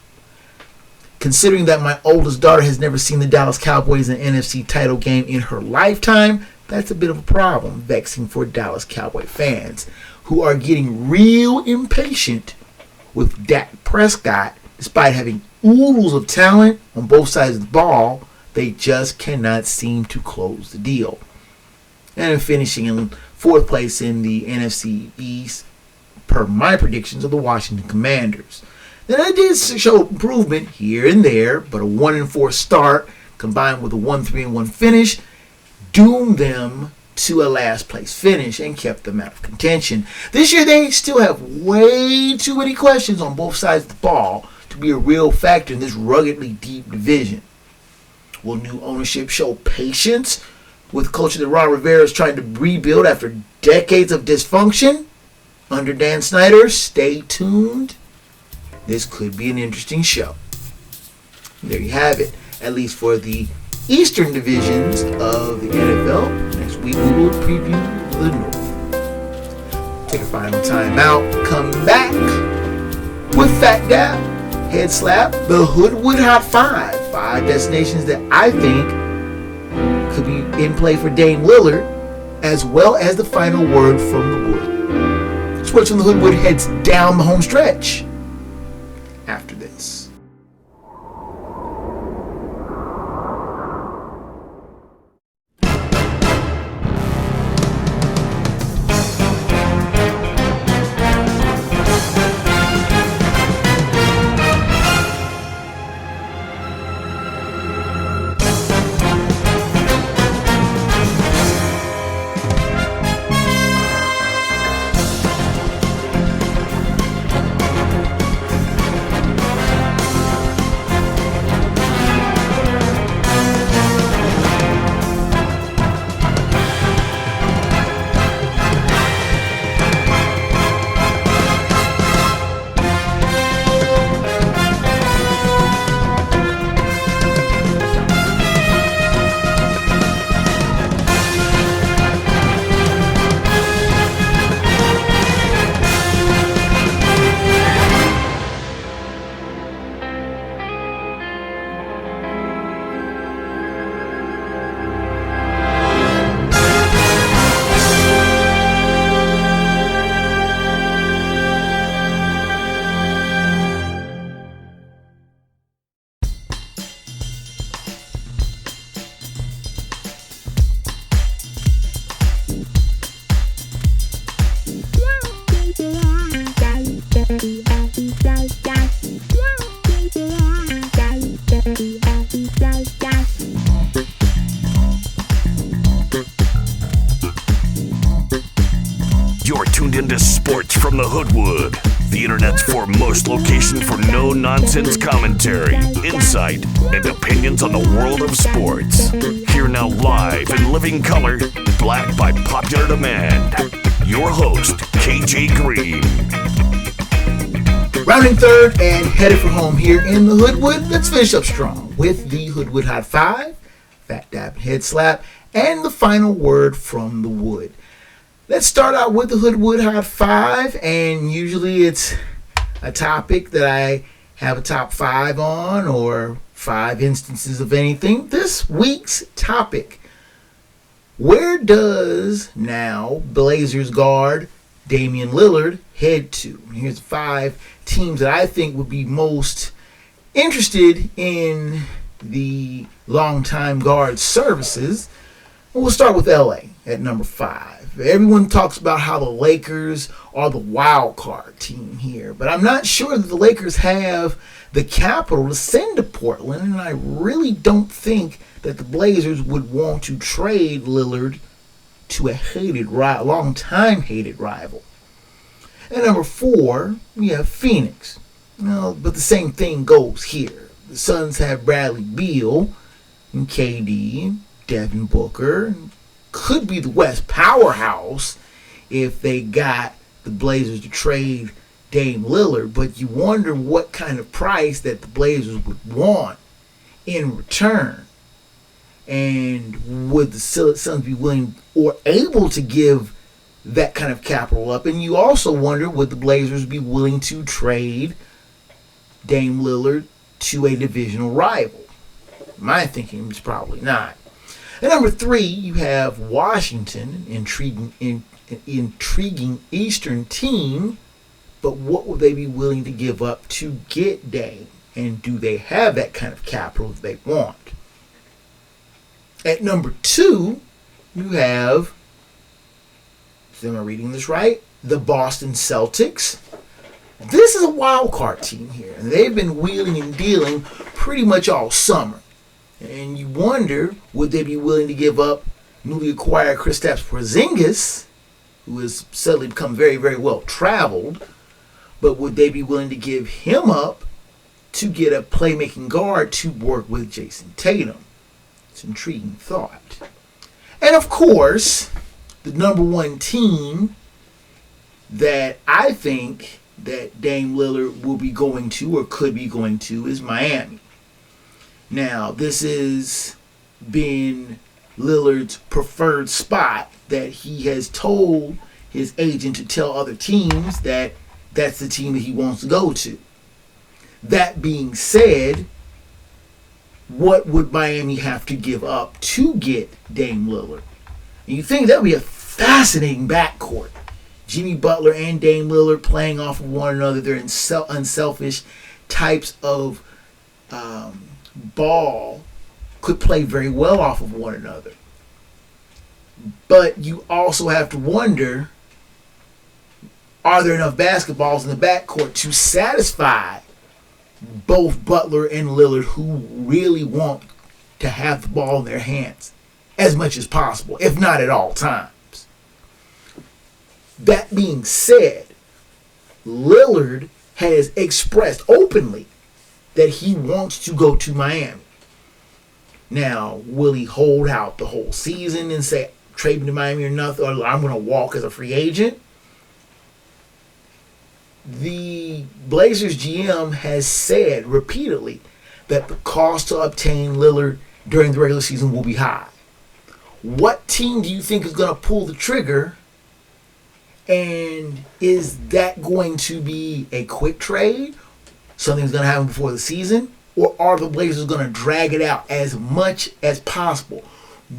Considering that my oldest daughter has never seen the Dallas Cowboys in an NFC title game in her lifetime, that's a bit of a problem, vexing for Dallas Cowboy fans who are getting real impatient with Dak Prescott. Despite having oodles of talent on both sides of the ball, they just cannot seem to close the deal. And finishing in fourth place in the NFC East, per my predictions, of the Washington Commanders. Now, they did show improvement here and there, but a 1-4 start combined with a 1-3-1 finish doomed them to a last place finish and kept them out of contention. This year, they still have way too many questions on both sides of the ball to be a real factor in this ruggedly deep division. Will new ownership show patience with coach Ron Rivera is trying to rebuild after decades of dysfunction? Under Dan Snyder, stay tuned. This could be an interesting show. There you have it, at least for the Eastern divisions of the NFL. Next week we will preview the North. Take a final time out, come back with Phat Dap, Head Slap, the Hoodwood Hot 5 destinations that I think could be in play for Dame Lillard, as well as the final word from the Wood. Sports from the Hoodwood heads down the home stretch after this. from the Hoodwood, the internet's foremost location for no-nonsense commentary, insight, and opinions on the world of sports. Here now live in living color, black by popular demand. Your host, KJ Green. Rounding third and headed for home here in the Hoodwood. Let's finish up strong with the Hoodwood Hot 5, Phat Dab Head Slap, and the final word from the wood. Let's start out with the Hoodwood Hot 5, and usually it's a topic that I have a top 5 on or 5 instances of anything. This week's topic: where does now Blazers guard Damian Lillard head to? And here's 5 teams that I think would be most interested in the longtime guard services. We'll start with LA at number 5. Everyone talks about how the Lakers are the wild card team here, but I'm not sure that the Lakers have the capital to send to Portland, and I really don't think that the Blazers would want to trade Lillard to a long-time hated rival. At number 4, we have Phoenix. But the same thing goes here. The Suns have Bradley Beal and KD, Devin Booker. Could be the West powerhouse if they got the Blazers to trade Dame Lillard, but you wonder what kind of price that the Blazers would want in return. And would the Suns be willing or able to give that kind of capital up? And you also wonder, would the Blazers be willing to trade Dame Lillard to a divisional rival? My thinking is probably not. At number 3, you have Washington, an intriguing Eastern team, but what would they be willing to give up to get Dame? And do they have that kind of capital that they want? At number 2, you have, am I reading this right? The Boston Celtics. This is a wild card team here, and they've been wheeling and dealing pretty much all summer. And you wonder, would they be willing to give up newly acquired Kristaps Porzingis, who has suddenly become very, very well traveled, but would they be willing to give him up to get a playmaking guard to work with Jason Tatum? It's an intriguing thought. And of course, the number 1 team that I think that Dame Lillard will be going to or could be going to is Miami. Now, this has been Lillard's preferred spot, that he has told his agent to tell other teams that that's the team that he wants to go to. That being said, what would Miami have to give up to get Dame Lillard? And you think that would be a fascinating backcourt. Jimmy Butler and Dame Lillard playing off of one another. They're unselfish types of ball, could play very well off of one another. But you also have to wonder, are there enough basketballs in the backcourt to satisfy both Butler and Lillard, who really want to have the ball in their hands as much as possible, if not at all times? That being said, Lillard has expressed openly that he wants to go to Miami. Now, will he hold out the whole season and say, trade me to Miami or nothing, or I'm going to walk as a free agent? The Blazers GM has said repeatedly that the cost to obtain Lillard during the regular season will be high. What team do you think is going to pull the trigger? And is that going to be a quick trade? Something's going to happen before the season? Or are the Blazers going to drag it out as much as possible,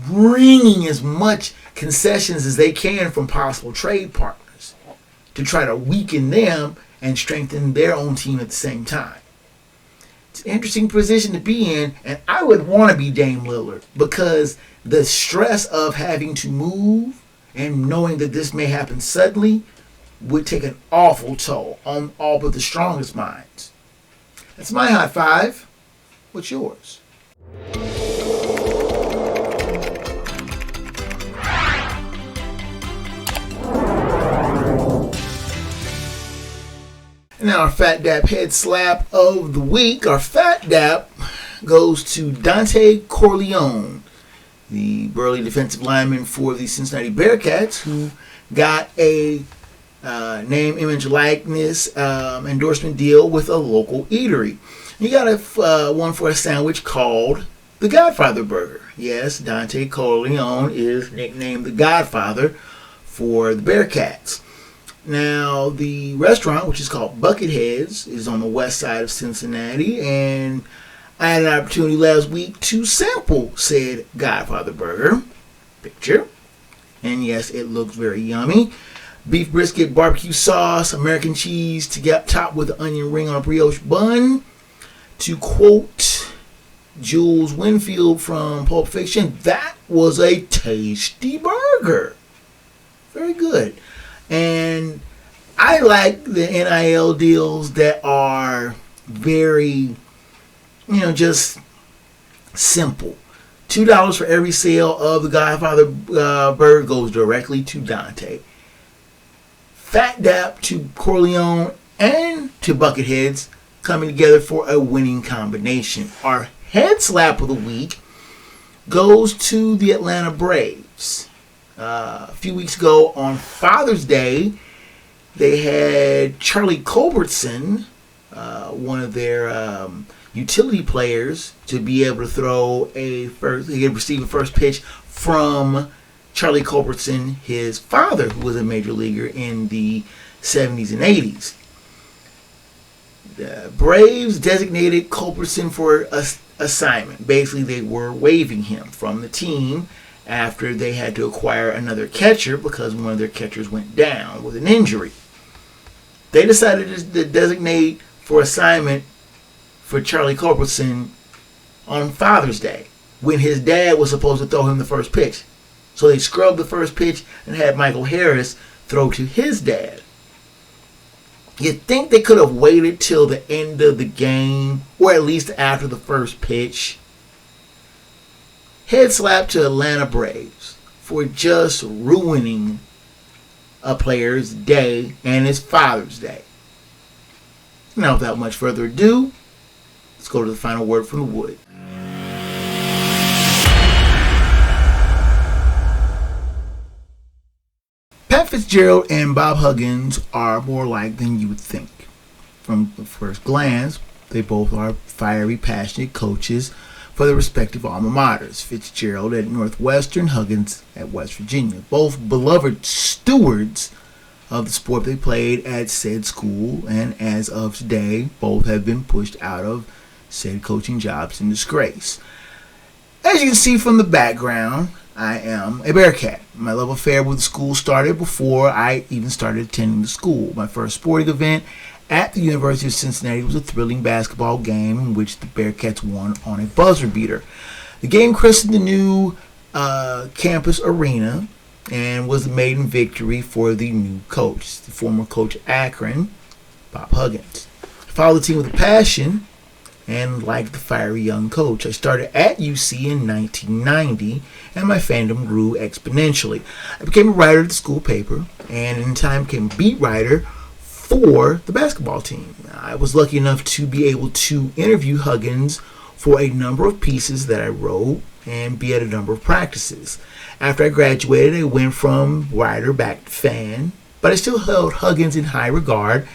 wringing as much concessions as they can from possible trade partners to try to weaken them and strengthen their own team at the same time? It's an interesting position to be in, and I would want to be Dame Lillard, because the stress of having to move and knowing that this may happen suddenly would take an awful toll on all but the strongest minds. That's my high 5. What's yours? Now our Phat Dap head slap of the week. Our Phat Dap goes to Dante Corleone, the burly defensive lineman for the Cincinnati Bearcats, who got a name, image, likeness endorsement deal with a local eatery. He got one for a sandwich called the Godfather Burger. Yes, Dante Corleone is nicknamed the Godfather for the Bearcats. Now, the restaurant, which is called Bucketheads, is on the west side of Cincinnati, and I had an opportunity last week to sample said Godfather Burger. Picture. And yes, it looks very yummy. Beef brisket, barbecue sauce, American cheese to get topped with an onion ring on a brioche bun. To quote Jules Winfield from Pulp Fiction, that was a tasty burger. Very good. And I like the NIL deals that are very, just simple. $2 for every sale of the Godfather burger goes directly to Dante. Phat Dap to Corleone and to Bucketheads coming together for a winning combination. Our head slap of the week goes to the Atlanta Braves. A few weeks ago on Father's Day, they had Charlie Culbertson, one of their utility players, to be able to throw he could receive a first pitch from Charlie Culbertson, his father, who was a major leaguer in the 70s and 80s. The Braves designated Culbertson for assignment. Basically, they were waiving him from the team after they had to acquire another catcher because one of their catchers went down with an injury. They decided to designate for assignment for Charlie Culbertson on Father's Day when his dad was supposed to throw him the first pitch. So they scrubbed the first pitch and had Michael Harris throw to his dad. You'd think they could have waited till the end of the game, or at least after the first pitch. Head slap to Atlanta Braves for just ruining a player's day and his Father's Day. Now, without much further ado, let's go to the final word from the wood. Pat Fitzgerald and Bob Huggins are more alike than you would think. From the first glance, they both are fiery, passionate coaches for their respective alma maters. Fitzgerald at Northwestern, Huggins at West Virginia. Both beloved stewards of the sport they played at said school, and as of today, both have been pushed out of said coaching jobs in disgrace. As you can see from the background, I am a Bearcat. My love affair with the school started before I even started attending the school. My first sporting event at the University of Cincinnati was a thrilling basketball game in which the Bearcats won on a buzzer beater. The game christened the new campus arena and was the maiden victory for the new coach, the former coach Akron, Bob Huggins. I followed the team with a passion and liked the fiery young coach. I started at UC in 1990, and my fandom grew exponentially. I became a writer at the school paper, and in time became a beat writer for the basketball team. I was lucky enough to be able to interview Huggins for a number of pieces that I wrote and be at a number of practices. After I graduated, I went from writer back to fan, but I still held Huggins in high regard,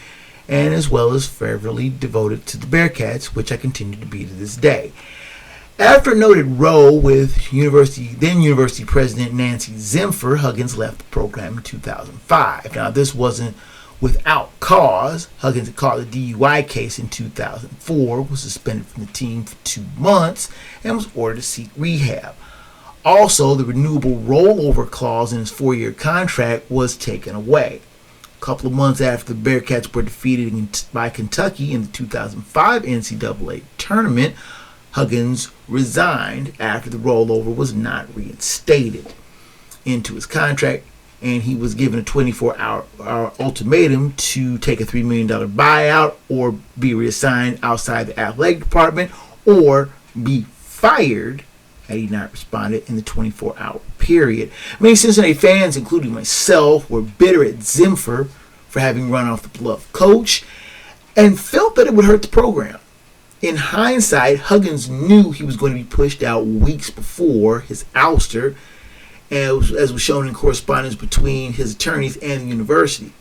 and as well as fervently devoted to the Bearcats, which I continue to be to this day. After a noted row with then University President Nancy Zimpher, Huggins left the program in 2005. Now, this wasn't without cause. Huggins had caught a DUI case in 2004, was suspended from the team for 2 months, and was ordered to seek rehab. Also, the renewable rollover clause in his 4-year contract was taken away. A couple of months after the Bearcats were defeated by Kentucky in the 2005 NCAA tournament, Huggins resigned after the rollover was not reinstated into his contract, and he was given a 24-hour ultimatum to take a $3 million buyout or be reassigned outside the athletic department or be fired had he not responded in the 24-hour period. Many Cincinnati fans, including myself, were bitter at Zimpher for having run off the beloved coach. and felt that it would hurt the program. In hindsight, Huggins knew he was going to be pushed out weeks before his ouster, as was shown in correspondence between his attorneys and the university.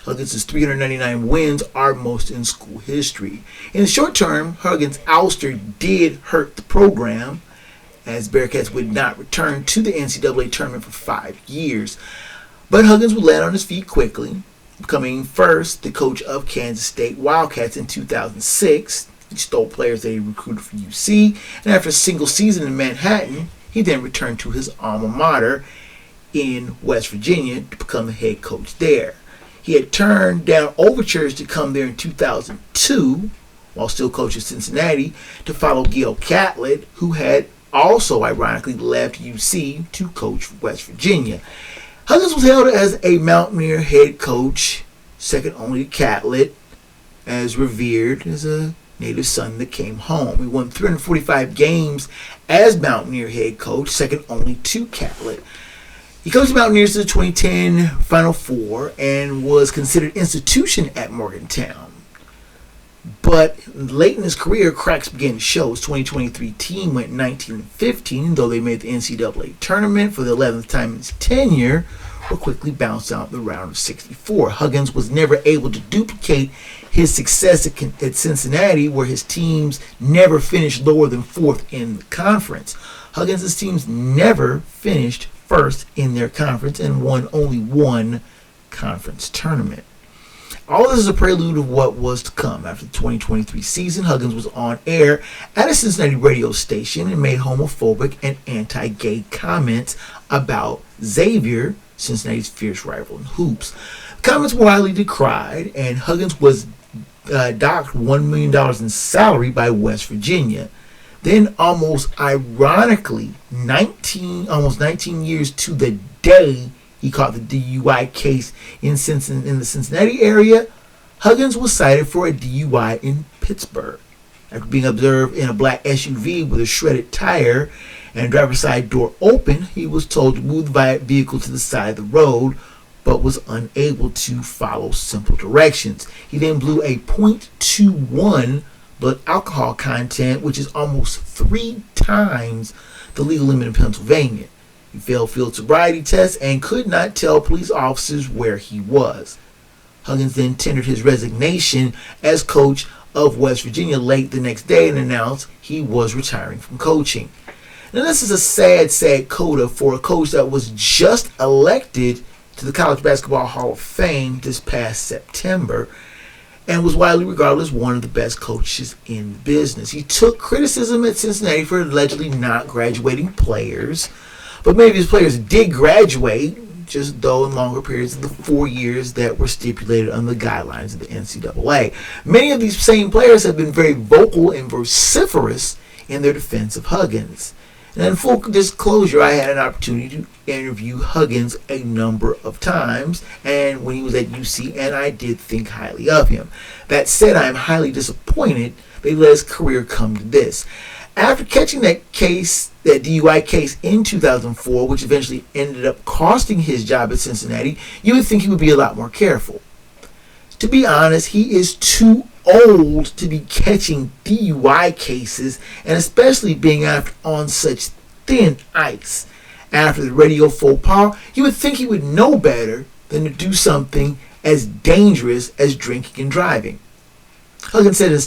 Huggins' 399 wins are most in school history. In the short term, Huggins' ouster did hurt the program, as Bearcats would not return to the NCAA tournament for 5 years. But Huggins would land on his feet quickly, becoming first the coach of Kansas State Wildcats in 2006. He stole players that he recruited for UC, and after a single season in Manhattan, he then returned to his alma mater in West Virginia to become the head coach there. He had turned down overtures to come there in 2002, while still coaching Cincinnati, to follow Gil Catlett, who had also ironically left UC to coach West Virginia. Huggins was hailed as a Mountaineer head coach, second only to Catlett, as revered as a native son that came home. He won 345 games as Mountaineer head coach, second only to Catlett. He coached the Mountaineers to the 2010 Final Four and was considered institution at Morgantown. But late in his career, cracks began to show. His 2023 team went 19-15, though they made the NCAA tournament for the 11th time in his tenure, but quickly bounced out in the round of 64. Huggins was never able to duplicate his success at Cincinnati, where his teams never finished lower than fourth in the conference. Huggins' teams never finished first in their conference and won only one conference tournament. All this is a prelude of what was to come. After the 2023 season, Huggins was on air at a Cincinnati radio station and made homophobic and anti-gay comments about Xavier, Cincinnati's fierce rival in hoops. The comments were widely decried, and Huggins was docked $1 million in salary by West Virginia. Then, almost ironically, almost 19 years to the day he caught the DUI case in the Cincinnati area, Huggins was cited for a DUI in Pittsburgh. After being observed in a black SUV with a shredded tire and driver's side door open, he was told to move the vehicle to the side of the road, but was unable to follow simple directions. He then blew a .21 blood alcohol content, which is almost 3 times the legal limit in Pennsylvania. He failed field sobriety tests and could not tell police officers where he was. Huggins then tendered his resignation as coach of West Virginia late the next day and announced he was retiring from coaching. Now, this is a sad coda for a coach that was just elected to the College Basketball Hall of Fame this past September and was widely regarded as one of the best coaches in the business. He took criticism at Cincinnati for allegedly not graduating players, but many of his players did graduate, just though in longer periods of the 4 years that were stipulated under the guidelines of the NCAA. Many of these same players have been very vocal and vociferous in their defense of Huggins. And in full disclosure, I had an opportunity to interview Huggins a number of times, and when he was at UC, and I did think highly of him. That said, I am highly disappointed that he let his career come to this. After catching that DUI case in 2004, which eventually ended up costing his job at Cincinnati, you would think he would be a lot more careful. To be honest, he is too old to be catching DUI cases, and especially being out on such thin ice. After the radio faux pas, you would think he would know better than to do something as dangerous as drinking and driving. Huggins said in a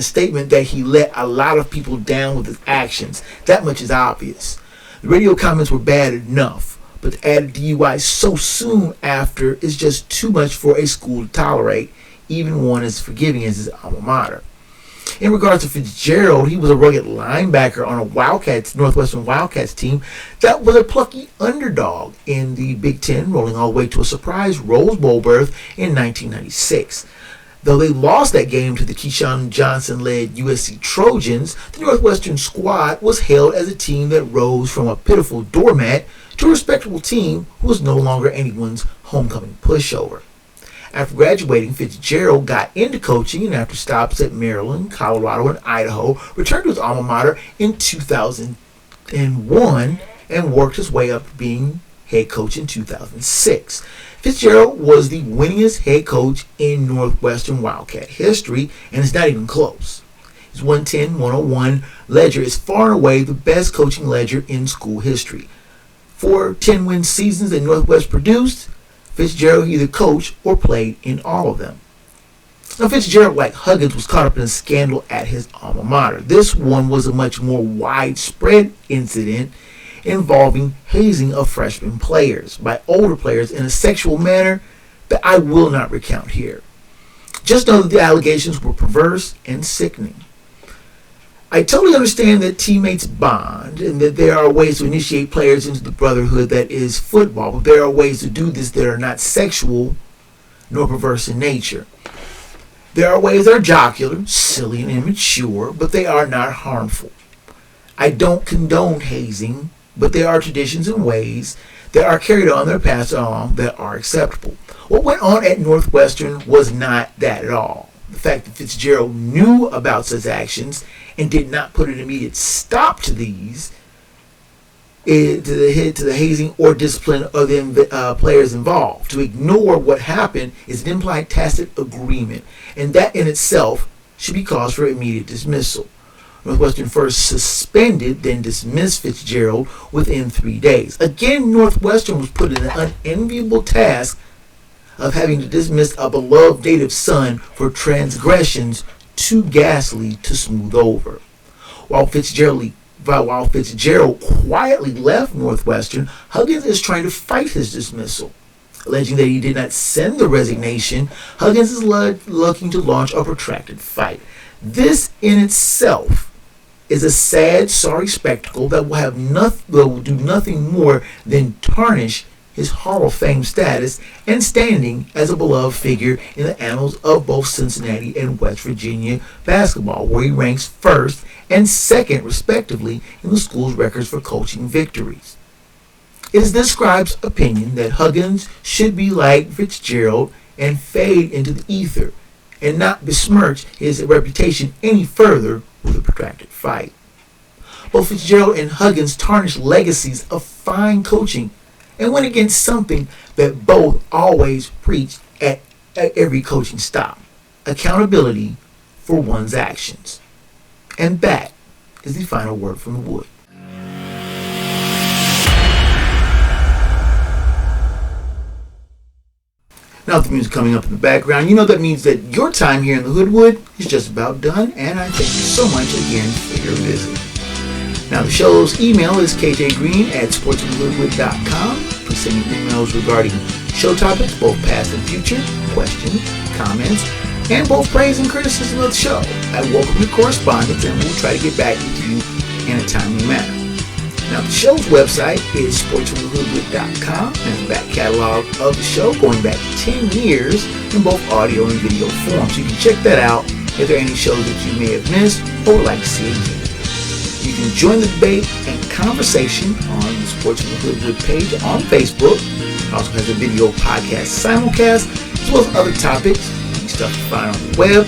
statement that he let a lot of people down with his actions. That much is obvious. The radio comments were bad enough, but to add a DUI so soon after is just too much for a school to tolerate, even one as forgiving as his alma mater. In regards to Fitzgerald, he was a rugged linebacker on a Northwestern Wildcats team that was a plucky underdog in the Big Ten, rolling all the way to a surprise Rose Bowl berth in 1996. Though they lost that game to the Keyshawn Johnson-led USC Trojans, the Northwestern squad was hailed as a team that rose from a pitiful doormat to a respectable team who was no longer anyone's homecoming pushover. After graduating, Fitzgerald got into coaching, and after stops at Maryland, Colorado, and Idaho, returned to his alma mater in 2001 and worked his way up to being head coach in 2006. Fitzgerald was the winningest head coach in Northwestern Wildcat history, and it's not even close. His 110-101 ledger is far and away the best coaching ledger in school history. 4 10-win seasons that Northwest produced, Fitzgerald either coached or played in all of them. Now, Fitzgerald, like Huggins, was caught up in a scandal at his alma mater. This one was a much more widespread incident involving hazing of freshman players by older players in a sexual manner that I will not recount here. Just know that the allegations were perverse and sickening. I totally understand that teammates bond and that there are ways to initiate players into the brotherhood that is football, but there are ways to do this that are not sexual nor perverse in nature. There are ways that are jocular, silly, and immature, but they are not harmful. I don't condone hazing, but there are traditions and ways that are carried on that are passed along that are acceptable. What went on at Northwestern was not that at all. The fact that Fitzgerald knew about such actions and did not put an immediate stop to these, to the hazing or discipline of the players involved. To ignore what happened is an implied tacit agreement, and that in itself should be cause for immediate dismissal. Northwestern first suspended, then dismissed Fitzgerald within 3 days. Again, Northwestern was put in an unenviable task of having to dismiss a beloved native son for transgressions too ghastly to smooth over. While Fitzgerald quietly left Northwestern, Huggins is trying to fight his dismissal. Alleging that he did not send the resignation, Huggins is looking to launch a protracted fight. This in itself is a sad, sorry spectacle that will do nothing more than tarnish his Hall of Fame status and standing as a beloved figure in the annals of both Cincinnati and West Virginia basketball, where he ranks first and second, respectively, in the school's records for coaching victories. It is this scribe's opinion that Huggins should be like Fitzgerald and fade into the ether and not besmirch his reputation any further with a protracted fight. Both Fitzgerald and Huggins tarnished legacies of fine coaching and went against something that both always preached at every coaching stop: accountability for one's actions. And that is the final word from the wood. Now with the music coming up in the background, you know that means that your time here in the Hoodwood is just about done, and I thank you so much again for your visit. Now the show's email is kjgreen@sportswithhoodwood.com. Please send me emails regarding show topics, both past and future, questions, comments, and both praise and criticism of the show. I welcome your correspondence, and we'll try to get back with you in a timely manner. Now the show's website is sportswithhoodwood.com, and the back catalog of the show going back 10 years in both audio and video form. So you can check that out if there are any shows that you may have missed or would like to see again. You can join the debate and conversation on the Sports from the Hoodwood page on Facebook. It also has a video podcast simulcast, as well as other topics, stuff to find on the web,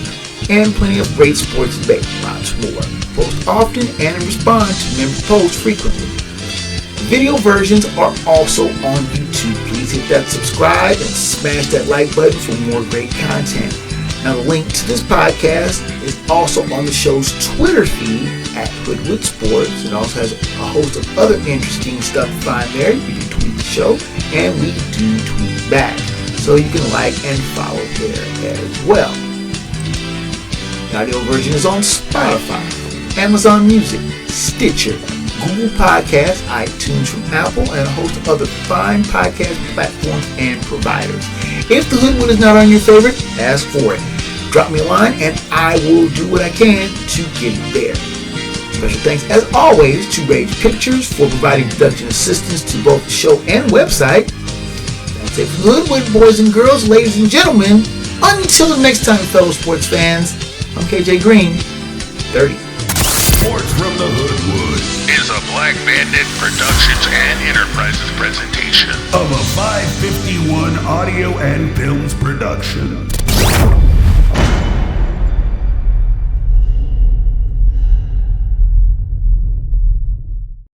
and plenty of great sports debate, lots more. Post often and respond to member posts frequently. Video versions are also on YouTube. Please hit that subscribe and smash that like button for more great content. Now the link to this podcast is also on the show's Twitter feed at Hoodwood Sports. It also has a host of other interesting stuff to find there. You can tweet the show, and we do tweet back. So you can like and follow there as well. The audio version is on Spotify, Amazon Music, Stitcher, Google Podcasts, iTunes from Apple, and a host of other fine podcast platforms and providers. If the Hoodwood is not on your favorite, ask for it. Drop me a line, and I will do what I can to get it there. Special thanks, as always, to Rage Pictures for providing production assistance to both the show and website. That's it for the Hoodwood, boys and girls, ladies and gentlemen. Until the next time, fellow sports fans, I'm KJ Green, 30. Sports from the Hoodwood is a Black Bandit Productions and Enterprises presentation of a 551 audio and films production.